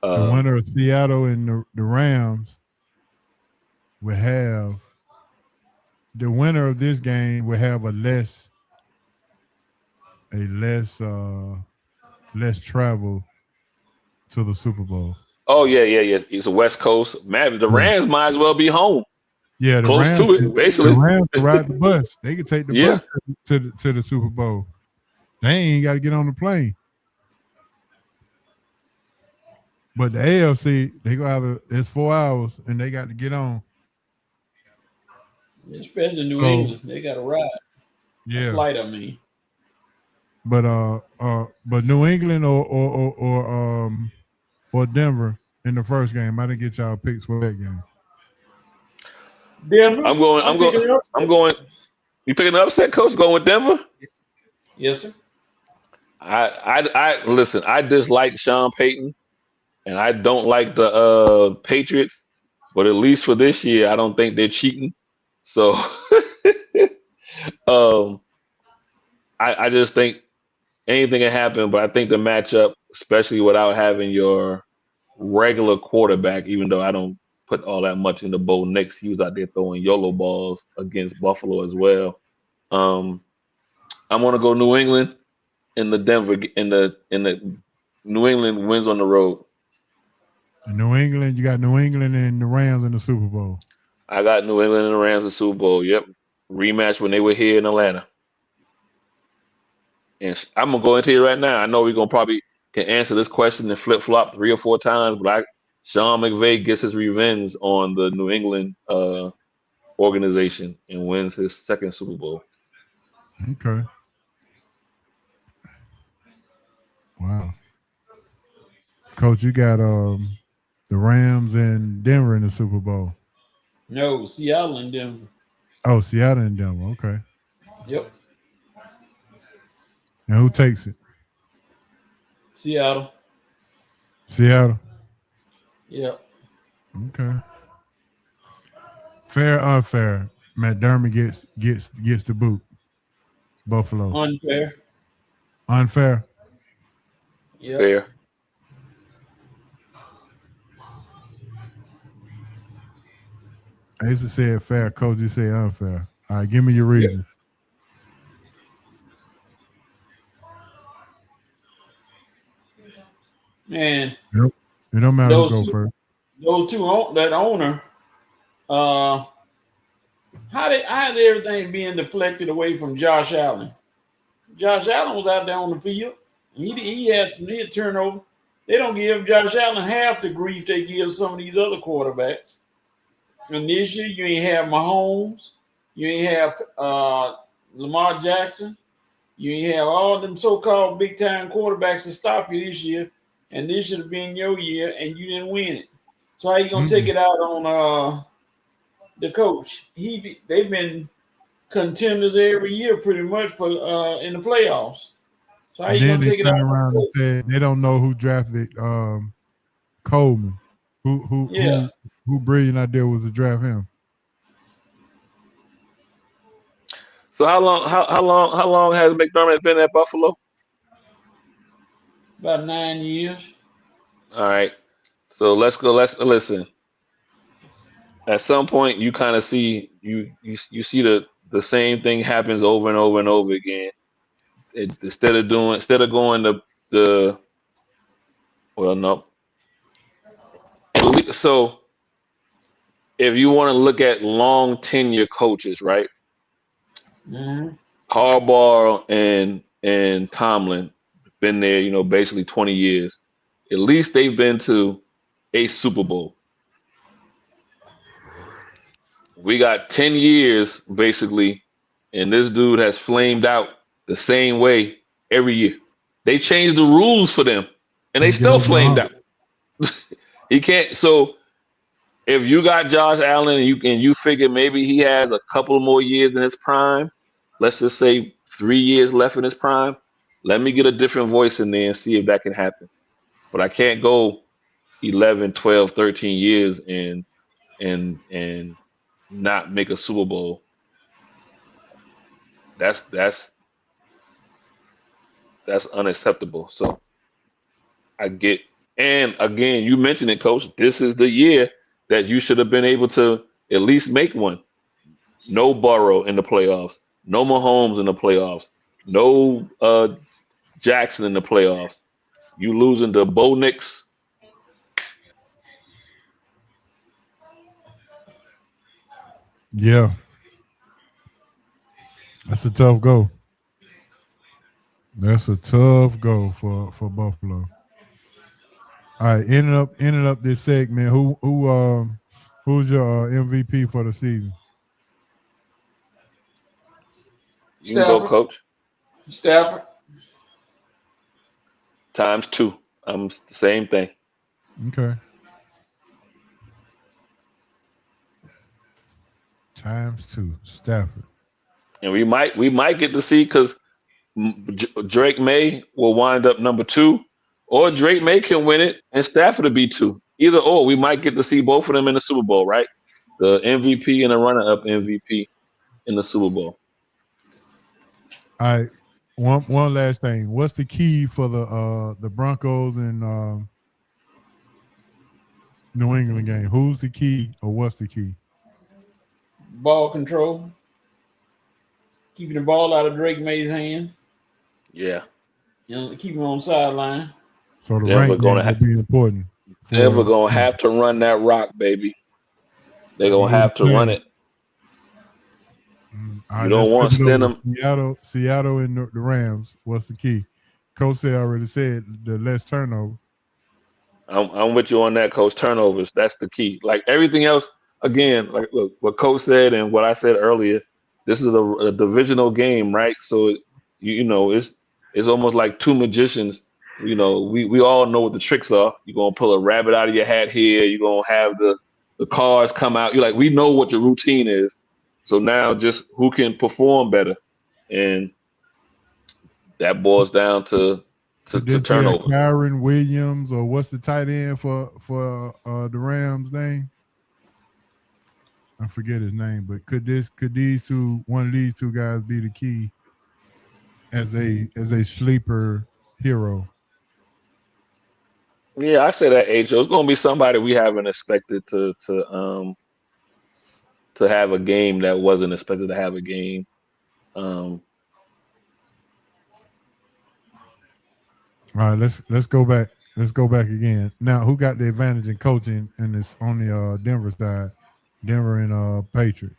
The winner of Seattle and the Rams will have the winner of this game will have less travel to the Super Bowl. Oh yeah. It's a West Coast. Man, the Rams might as well be home. Yeah, Close to it, basically. The Rams can ride the bus. They can take the Yeah. bus to the Super Bowl. They ain't got to get on the plane. But the AFC, they go have it's 4 hours and they got to get on. Especially New England, they got to ride. Yeah, a flight. I mean, but New England or Denver in the first game. I didn't get y'all picks for that game. Denver. I'm going. You picking the upset, Coach? Going with Denver? Yes, sir. I listen. I dislike Sean Payton, and I don't like the Patriots. But at least for this year, I don't think they're cheating. So, I just think anything can happen. But I think the matchup, especially without having your regular quarterback, even though I don't put all that much in the Bo Nix, he was out there throwing YOLO balls against Buffalo as well. I'm gonna go New England in the Denver in the New England wins on the road. In New England, you got New England and the Rams in the Super Bowl. I got New England and the Rams in the Super Bowl. Yep, rematch when they were here in Atlanta. And I'm gonna go into it right now. I know we're gonna probably can answer this question and flip flop 3 or 4 times, but Sean McVay gets his revenge on the New England organization and wins his second Super Bowl. Okay. Wow. Coach, you got the Rams and Denver in the Super Bowl. No, Seattle and Denver. Oh, Seattle and Denver. Okay. Yep. And who takes it? Seattle. Seattle. Yep. Okay. Fair, unfair. McDermott gets the boot. Buffalo. Unfair. Unfair. Yep. Fair. I used to say it fair. Coach, you say unfair. All right, give me your reasons. Man, Yep. It don't matter who go first. Those two, that owner, how did everything being deflected away from Josh Allen? Josh Allen was out there on the field. He had some turnover. They don't give Josh Allen half the grief they give some of these other quarterbacks. And this year, you ain't have Mahomes. You ain't have Lamar Jackson. You ain't have all them so-called big-time quarterbacks to stop you this year. And this should have been your year, and you didn't win it. So how you gonna take it out on the coach? They've been contenders every year, pretty much for in the playoffs. So how you gonna take it out around and say they don't know who drafted Coleman? Who brilliant idea was to draft him? So how long has McDermott been at Buffalo? About 9 years. All right. So let's listen. At some point, you kind of see you see the same thing happens over and over and over again. Instead of going the well, no. So if you want to look at long tenure coaches, right? Mm-hmm. Harbaugh and Tomlin been there, basically 20 years. At least they've been to a Super Bowl. We got 10 years, basically, and this dude has flamed out the same way every year. They changed the rules for them, and they still flamed out. He can't. So if you got Josh Allen and you figure maybe he has a couple more years in his prime, let's just say 3 years left in his prime, let me get a different voice in there and see if that can happen. But I can't go 11, 12, 13 years and not make a Super Bowl. That's That's unacceptable. So I get, and again, you mentioned it, Coach. This is the year that you should have been able to at least make one. No Burrow in the playoffs. No Mahomes in the playoffs. No Jackson in the playoffs. You losing to Bo Nix. Yeah, that's a tough go. That's a tough go for Buffalo. All right, ending up this segment. Who's your MVP for the season? You can go, Stafford. Coach. Stafford. Times 2. I'm the same thing. Okay. Times 2. Stafford. And we might get to see because Drake May will wind up number 2, or Drake May can win it and Stafford will be 2. Either or, we might get to see both of them in the Super Bowl, right? The MVP and the runner-up MVP in the Super Bowl. All right. One last thing. What's the key for the Broncos and New England game? Who's the key, or what's the key? Ball control. Keeping the ball out of Drake May's hand. Yeah. Keep him on sideline. So the rank game will be important. Denver gonna have to run that rock, baby. They're gonna have to run it. You don't want Stenham. Seattle and the Rams. What's the key? Coach said already said the less turnover. I'm with you on that, Coach. Turnovers, that's the key. Like everything else, again, like look, what Coach said and what I said earlier, this is a divisional game, right? So you know it's almost like two magicians. You know, we all know what the tricks are. You're gonna pull a rabbit out of your hat here. You're gonna have the cars come out. You're like, we know what your routine is. So now just who can perform better, and that boils down to turnover. Kyron Williams, or what's the tight end for the Rams name? I forget his name, but could one of these two guys be the key as a sleeper hero? Yeah, I say that H.O. It's gonna be somebody we haven't expected to have a game that wasn't expected to have a game. All right, let's go back. Let's go back again. Now, who got the advantage in coaching in this on the Denver side? Denver and Patriot.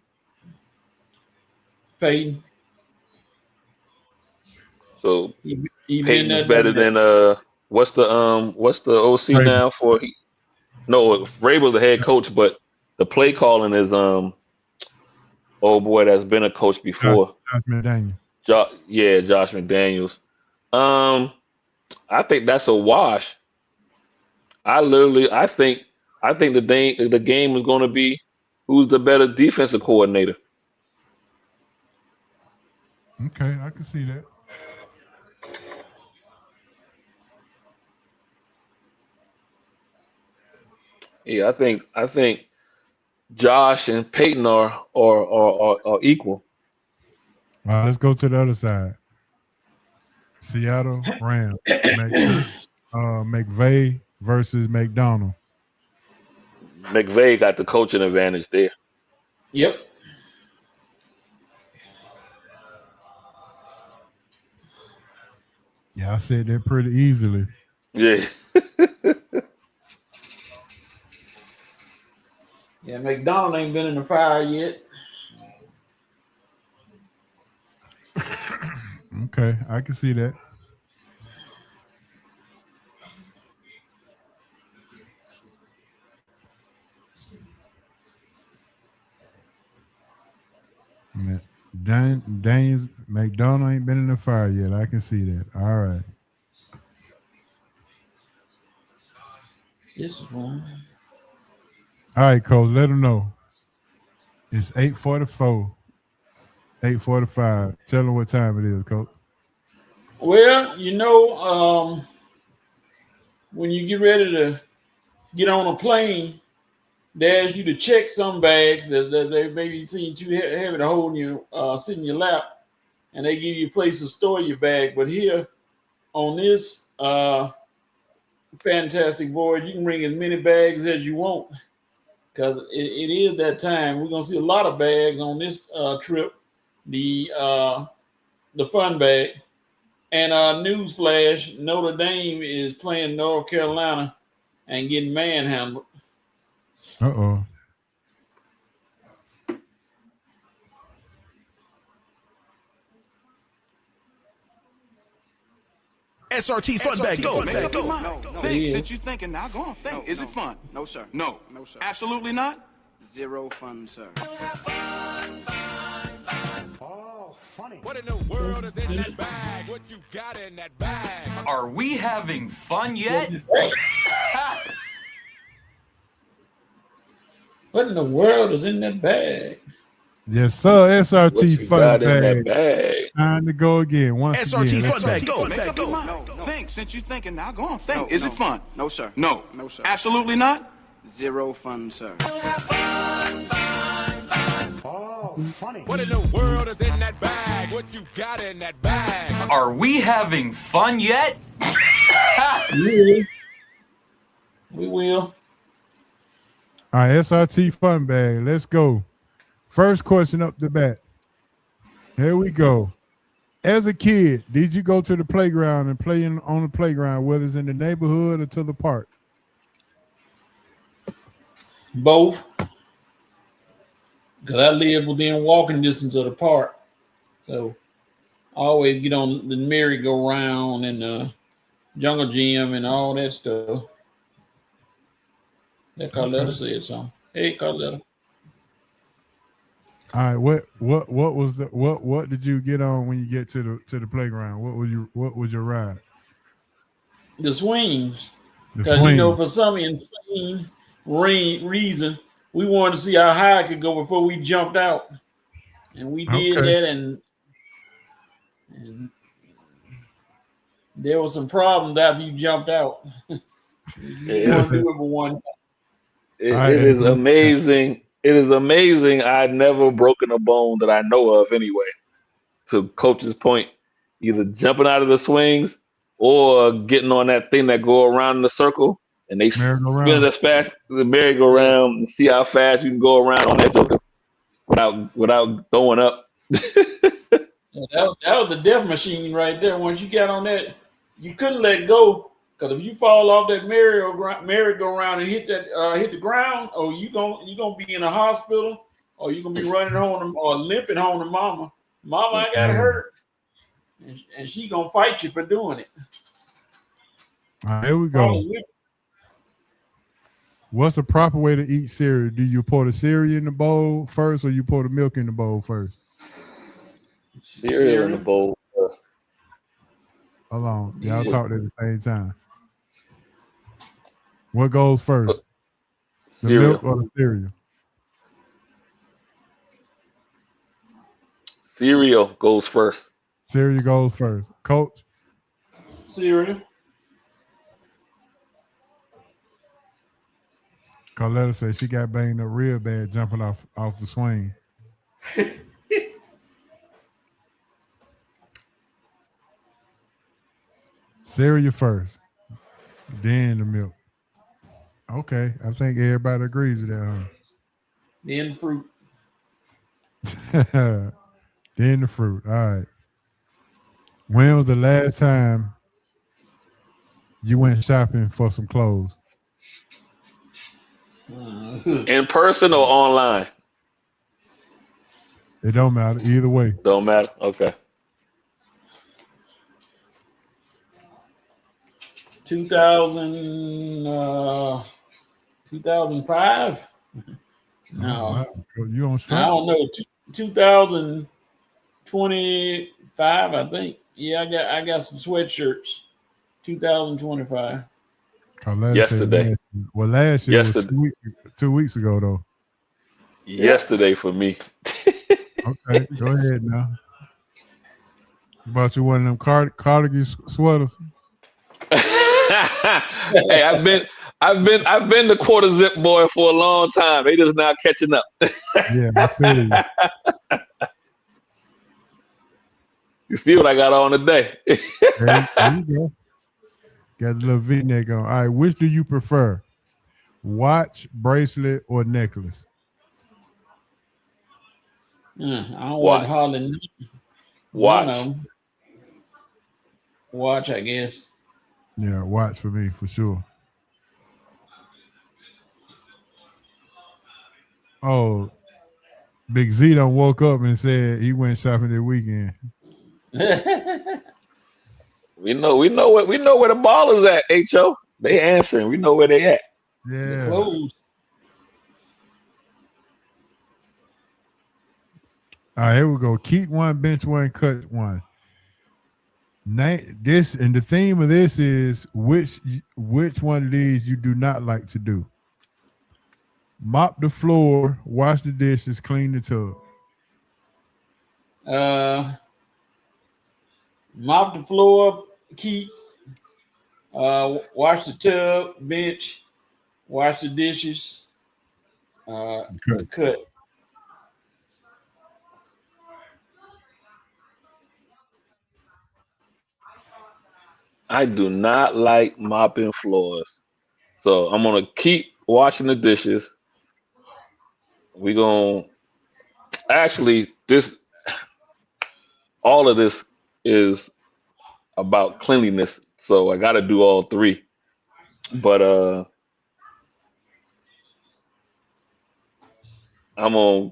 Peyton. So Peyton's better than what's the OC Vrabel now for? No, Vrabel's the head coach, but the play calling is oh boy, that's been a coach before. Josh McDaniels. Josh McDaniels. I think that's a wash. I think the game is going to be who's the better defensive coordinator. Okay, I can see that. Yeah, I think Josh and Peyton are equal. All right, let's go to the other side. Seattle Rams. McVay versus McDonald. McVay got the coaching advantage there. Yep. Yeah, I said that pretty easily. Yeah. Yeah, McDonald ain't been in the fire yet. Okay, I can see that. Daniels McDonald ain't been in the fire yet. I can see that. All right. This is one. All right, Coach. Let them know. It's 8:44. 8:45. Tell them what time it is, Coach. Well, when you get ready to get on a plane, they ask you to check some bags that they maybe seem too heavy to hold in your sit in your lap, and they give you a place to store your bag. But here, on this fantastic voyage, you can bring as many bags as you want because it is that time. We're gonna see a lot of bags on this trip. The fun bag. And newsflash: Notre Dame is playing North Carolina and getting manhandled. Uh-oh. SRT Fun Bag, go. No. Think, since you're thinking, now go on, think. Is it fun? No, sir. No, sir. Absolutely not? Zero fun, sir. Oh, funny. What in the world is in that bag? What you got in that bag? Are we having fun yet? What in the world is in that bag? Yes, sir. SRT Fun Bag. Time to go again. Once SRT again. Fun Bag, go. Make up your mind. No. Think, since you're thinking, now go on, think. Is it fun? No, sir. No, sir. Absolutely not? Zero fun, sir. Oh, funny. What in the world is in that bag? What you got in that bag? Are we having fun yet? We will. All right, SRT Fun Bag. Let's go. First question up the bat. Here we go. As a kid, did you go to the playground and play on the playground, whether it's in the neighborhood or to the park? Both. Because I live within walking distance of the park. So I always get on the merry-go-round and the jungle gym and all that stuff. That Carletta said something. Hey, Carletta. All right, what did you get on when you get to the playground? What was your ride? The swings. The Because, swing. for some insane reason, we wanted to see how high I could go before we jumped out. And we did that, and there was some problems after you jumped out. You want to do it for one. It is amazing. It is amazing. I'd never broken a bone that I know of anyway. To Coach's point, either jumping out of the swings or getting on that thing that go around in the circle and they spin as fast as the merry-go-round and see how fast you can go around on that joker without throwing up. That was the death machine right there. Once you got on that, you couldn't let go. Because if you fall off that merry-go-round and hit the ground, or you gonna be in a hospital, or you gonna be running home or limping home to mama. Mama, I got hurt, and she gonna fight you for doing it. All right, here we go. What's the proper way to eat cereal? Do you pour the cereal in the bowl first, or you pour the milk in the bowl first? Cereal in the bowl first. Hold on, y'all talk at the same time. What goes first? The milk or the cereal? Cereal goes first. Cereal goes first. Coach? Cereal. Carletta said she got banged up real bad jumping off the swing. Cereal first, then the milk. Okay, I think everybody agrees with that, huh? Then fruit. Then the fruit. All right. When was the last time you went shopping for some clothes? In person or online? It don't matter. Either way. Don't matter. Okay. 2005? No. You on strike? I don't know. 2025, I think. Yeah, I got some sweatshirts. 2025. Yesterday. Last year was 2 weeks ago, though. Yesterday for me. Okay, go ahead now. Bought you one of them cardigan sweaters. Hey, I've been the quarter zip boy for a long time. They just now catching up. Yeah, I feel you. You see what I got on today? There you go. Got a little V-neck on. All right, which do you prefer? Watch, bracelet, or necklace? I don't Watch. want hardly none Watch. of them. Watch, I guess. Yeah, watch for me, for sure. Oh, Big Z done woke up and said he went shopping this weekend. We know where the ballers at, HO. They answering. We know where they at. Yeah. The clothes. All right, here we go. Keep one, bench one, cut one. This and the theme of this is which one of these you do not like to do. Mop the floor, wash the dishes, clean the tub. Mop the floor, keep. Wash the tub, bench, wash the dishes, cut. I do not like mopping floors. So I'm gonna keep washing the dishes. We gonna actually all of this is about cleanliness. So I gotta do all three. But I'm gonna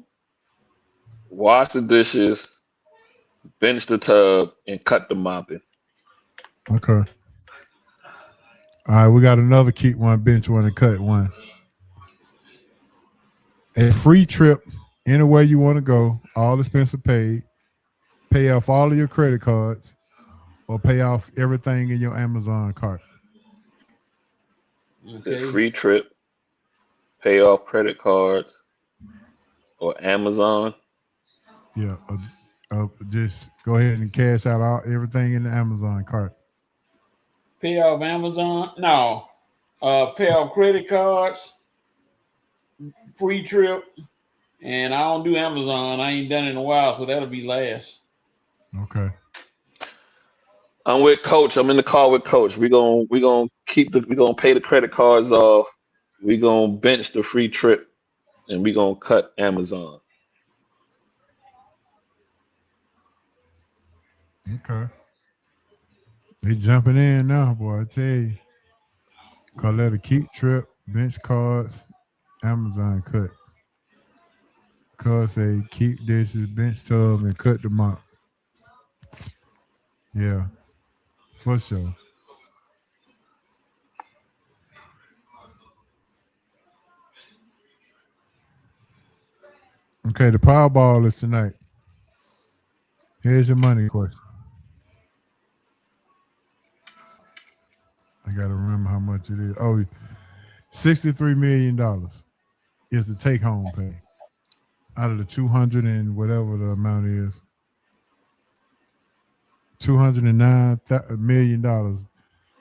wash the dishes, bench the tub, and cut the mopping. Okay. All right, we got another keep one, bench one, and cut one. A free trip anywhere you want to go, all expenses paid, pay off all of your credit cards, or pay off everything in your Amazon cart. Okay. The free trip, pay off credit cards, or Amazon. Yeah, just go ahead and cash out everything in the Amazon cart. Pay off Amazon? No. Pay off credit cards, free trip, and I don't do Amazon. I ain't done it in a while, so that'll be last. Okay. I'm with Coach. I'm in the car with Coach. We're gonna pay the credit cards off. We're gonna bench the free trip, and we're gonna cut Amazon. Okay. They jumping in now, boy. I tell you. Call that a keep trip, bench cards, Amazon cut. Cause say keep dishes, bench tub, and cut the mop. Yeah, for sure. Okay, the Powerball is tonight. Here's your money question. I gotta remember how much it is. Oh, $63 million is the take-home pay out of the 200 and whatever the amount is. $209 million.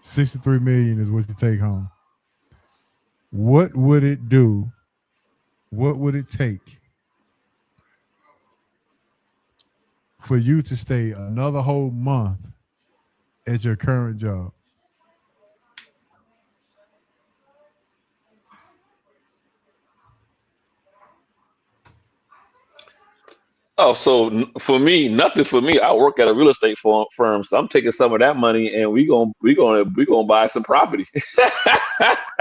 $63 million is what you take home. What would it do? What would it take for you to stay another whole month at your current job? Oh, so for me, nothing for me. I work at a real estate firm, so I'm taking some of that money and we gonna buy some property.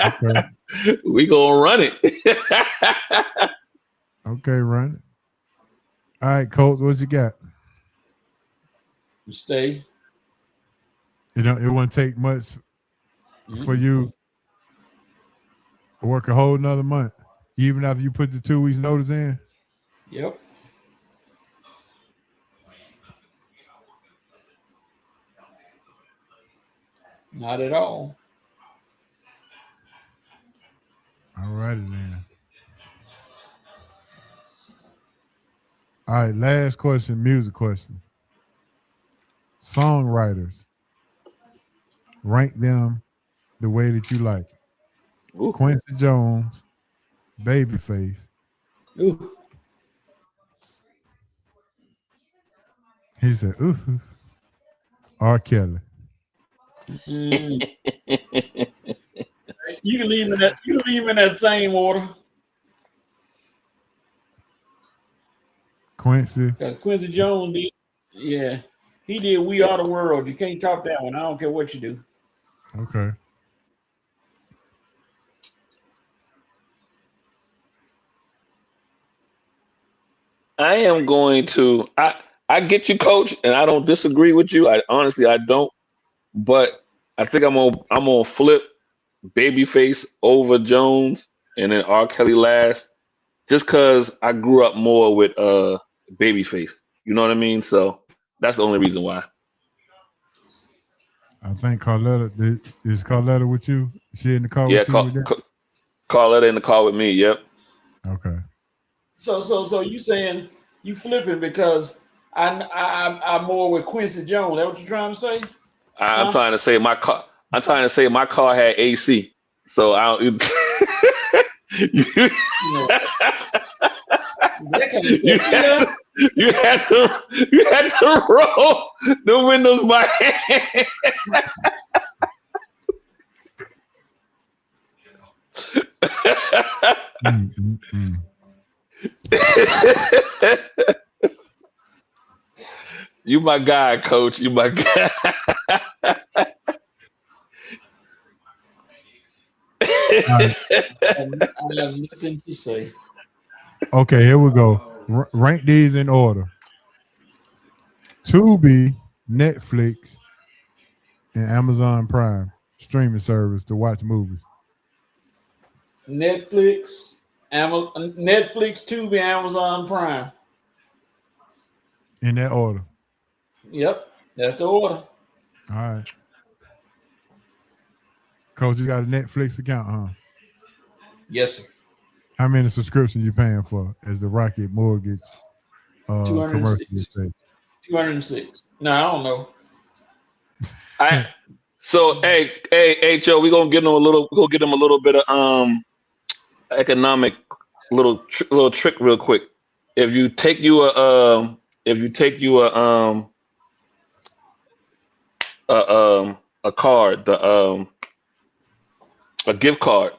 Okay. We gonna run it. Okay, run it. All right, Coach, what you got? Stay. It wouldn't take much for you to work a whole nother month, even after you put the 2 weeks notice in. Yep. Not at all. All righty then. All right, last question, music question. Songwriters, rank them the way that you like. Ooh. Quincy Jones, Babyface. Ooh. He said, ooh. R. Kelly. You can leave him in that. You can leave him in that same order. Quincy. Quincy Jones did. Yeah, he did. We Are the World. You can't top that one. I don't care what you do. Okay. I am going to. I get you, Coach, and I don't disagree with you. I honestly don't. But I think I'm gonna flip Babyface over Jones, and then R. Kelly last, just because I grew up more with Babyface. You know what I mean? So that's the only reason why. I think Carletta is Carletta with you. She in the car with you? Carletta in the car with me. Yep. Okay. So you saying you flipping because I'm more with Quincy Jones? Is that what you're trying to say? I'm trying to say my car. I'm trying to say my car had AC. So I don't. You had to roll the windows by hand. You my guy, Coach. You my guy. I have nothing to say. Okay, here we go. Rank these in order. Tubi, Netflix, and Amazon Prime streaming service to watch movies. Netflix, Tubi, Amazon Prime. In that order. Yep, that's the order. All right. Coach, you got a Netflix account, huh? Yes, sir. How many subscriptions you paying for as the Rocket Mortgage commercial? 206. No, I don't know. So hey, Joe, we're gonna give them a little bit of economic little trick real quick. If you take you a card, a gift card,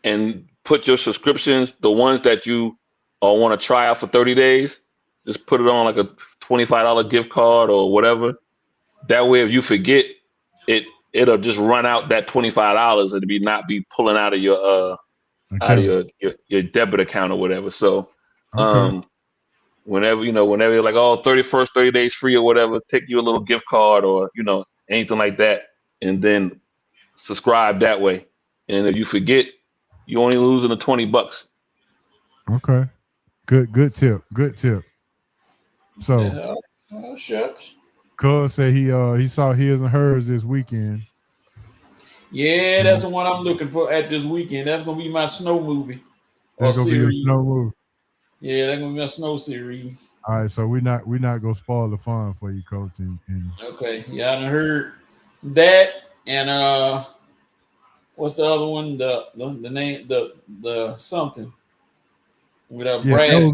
and put your subscriptions, the ones that you want to try out for 30 days, just put it on like a $25 gift card or whatever. That way, if you forget, it'll just run out that $25 and not be pulling out of your your debit account or whatever. So whenever you're like, 31st, 30 days free or whatever, take you a little gift card or anything like that, and then subscribe that way. And if you forget, you're only losing the $20. Okay. Good tip. So shucks. Cuz said he saw His and Hers this weekend. Yeah, that's the one I'm looking for at this weekend. That's gonna be my snow movie. That's gonna be your snow movie. Yeah, that's gonna be my snow series. All right, so we're not gonna spoil the fun for you, Coach. And okay, yeah, I done heard that, and what's the other one? The name, the something with Brad.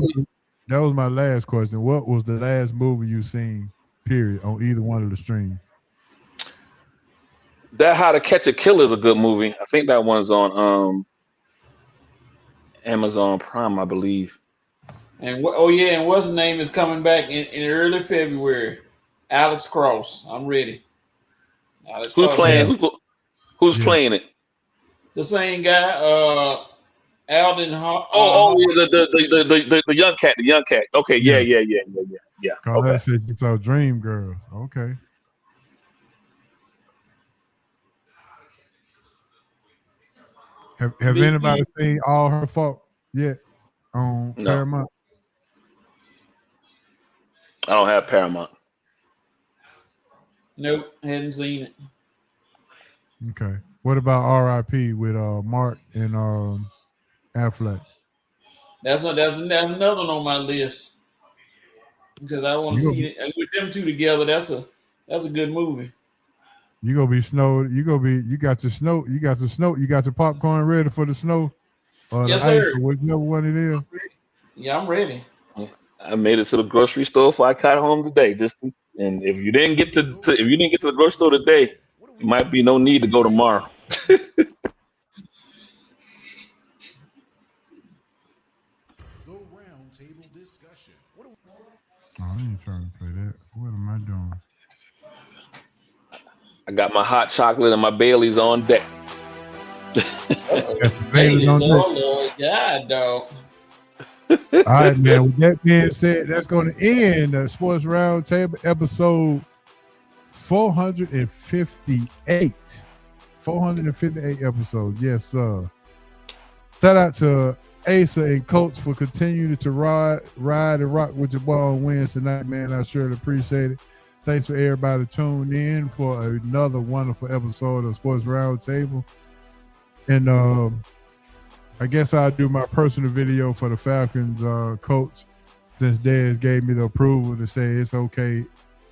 That was my last question. What was the last movie you seen? Period on either one of the streams. That How to Catch a Killer is a good movie. I think that one's on Amazon Prime, I believe. And and what's his name is coming back in early February. Alex Cross. I'm ready. Who's playing? Who's playing it? The same guy. Alden. The young cat. The young cat. Okay. Yeah. Okay. Said you saw Dream Girls. Okay. Have anybody seen All Her Fault yet on Paramount? I don't have Paramount. Nope, hadn't seen it. Okay. What about R.I.P. with Mark and Affleck? That's another one on my list because I want to see it with them two together. That's a good movie. You gonna be snowed. You got your popcorn ready for the snow or yes, the ice sir. or whichever one it is. Yeah, I'm ready. I made it to the grocery store before I got home today. And if you didn't get to the grocery store today, it might be no need to go tomorrow. The roundtable discussion. I ain't trying to play that. What am I doing? I got my hot chocolate and my Bailey's on deck. Bailey's on deck. Lord, God, dog. All right, man. With that being said, that's going to end the Sports Roundtable episode 458. 458 episodes. Yes, sir. Shout out to Asa and Coach for continuing to ride and rock with your ball on Wednesday night, man. I surely appreciate it. Thanks for everybody tuning in for another wonderful episode of Sports Roundtable. And I guess I'll do my personal video for the Falcons coach, since Dez gave me the approval to say it's okay.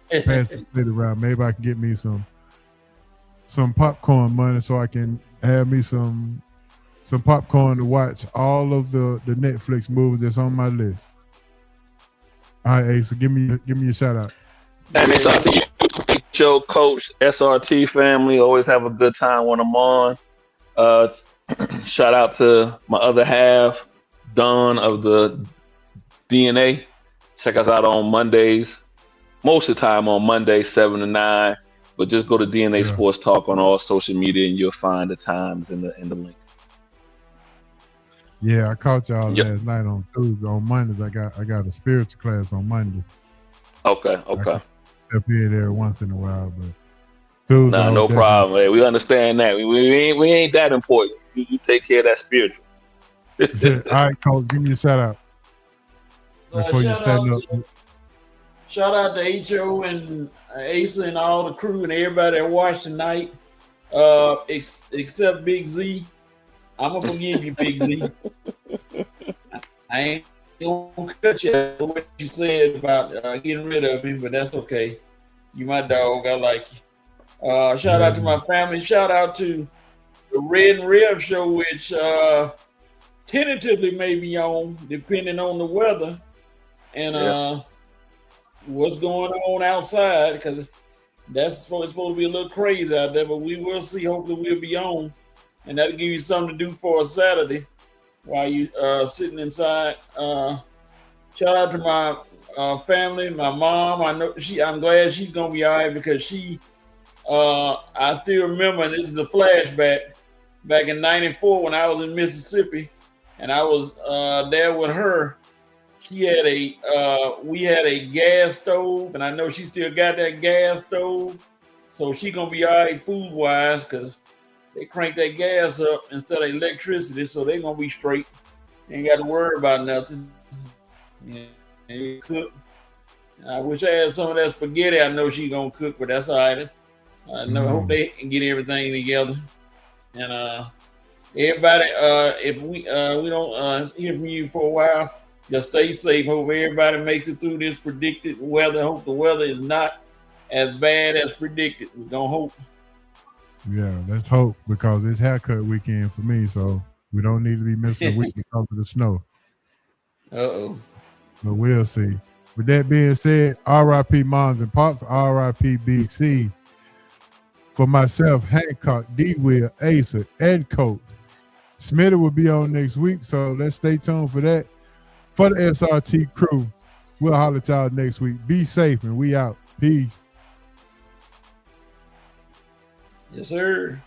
Pass the split around. Maybe I can get me some popcorn money so I can have me some popcorn to watch all of the Netflix movies that's on my list. All right, Asa, give me a shout out. And it's out to you, show coach, SRT family. Always have a good time when I'm on. Shout out to my other half, Don of the DNA. Check us out on Mondays. Most of the time on Mondays, 7 to 9. But just go to DNA Sports Talk on all social media and you'll find the times in the link. Yeah, I caught y'all last night on Tuesday. On Mondays, I got a spiritual class on Monday. Okay. Step in there once in a while, but Tuesday, no problem, man. We understand that. We ain't that important. You take care of that spiritual. All right, Coach, give me a shout out before you stand up. Shout out to HO and Asa and all the crew and everybody that watched tonight, except Big Z. I'm gonna forgive you, Big Z. I ain't gonna cut you what you said about getting rid of him, but that's okay. You my dog. I like you. Shout out to my family. Shout out to the Red and Rev show, which tentatively may be on, depending on the weather and what's going on outside, because that's supposed to be a little crazy out there, but we will see. Hopefully we'll be on, and that'll give you something to do for a Saturday while you sitting inside. Shout out to my family, my mom. I'm glad she's gonna be all right, because I still remember, and this is a flashback, back in '94 when I was in Mississippi, and I was there with her. We had a gas stove, and I know she still got that gas stove, so she gonna be all right food wise, because they crank that gas up instead of electricity, so they gonna be straight. Ain't got to worry about nothing. And cook. I wish I had some of that spaghetti. I know she gonna cook, but that's all right. I hope they can get everything together. And everybody, if we don't hear from you for a while, just stay safe. Hope everybody makes it through this predicted weather. Hope the weather is not as bad as predicted. We're gonna hope. Yeah, let's hope, because it's haircut weekend for me, so we don't need to be missing a week because of the snow. Uh-oh. But we'll see. With that being said, R.I.P. Moms and Pops, R.I.P. BC. For myself, Hancock, D-Will, Asa, and Coach. Smitty will be on next week, so let's stay tuned for that. For the SRT crew, we'll holler at y'all next week. Be safe, and we out. Peace. Yes, sir.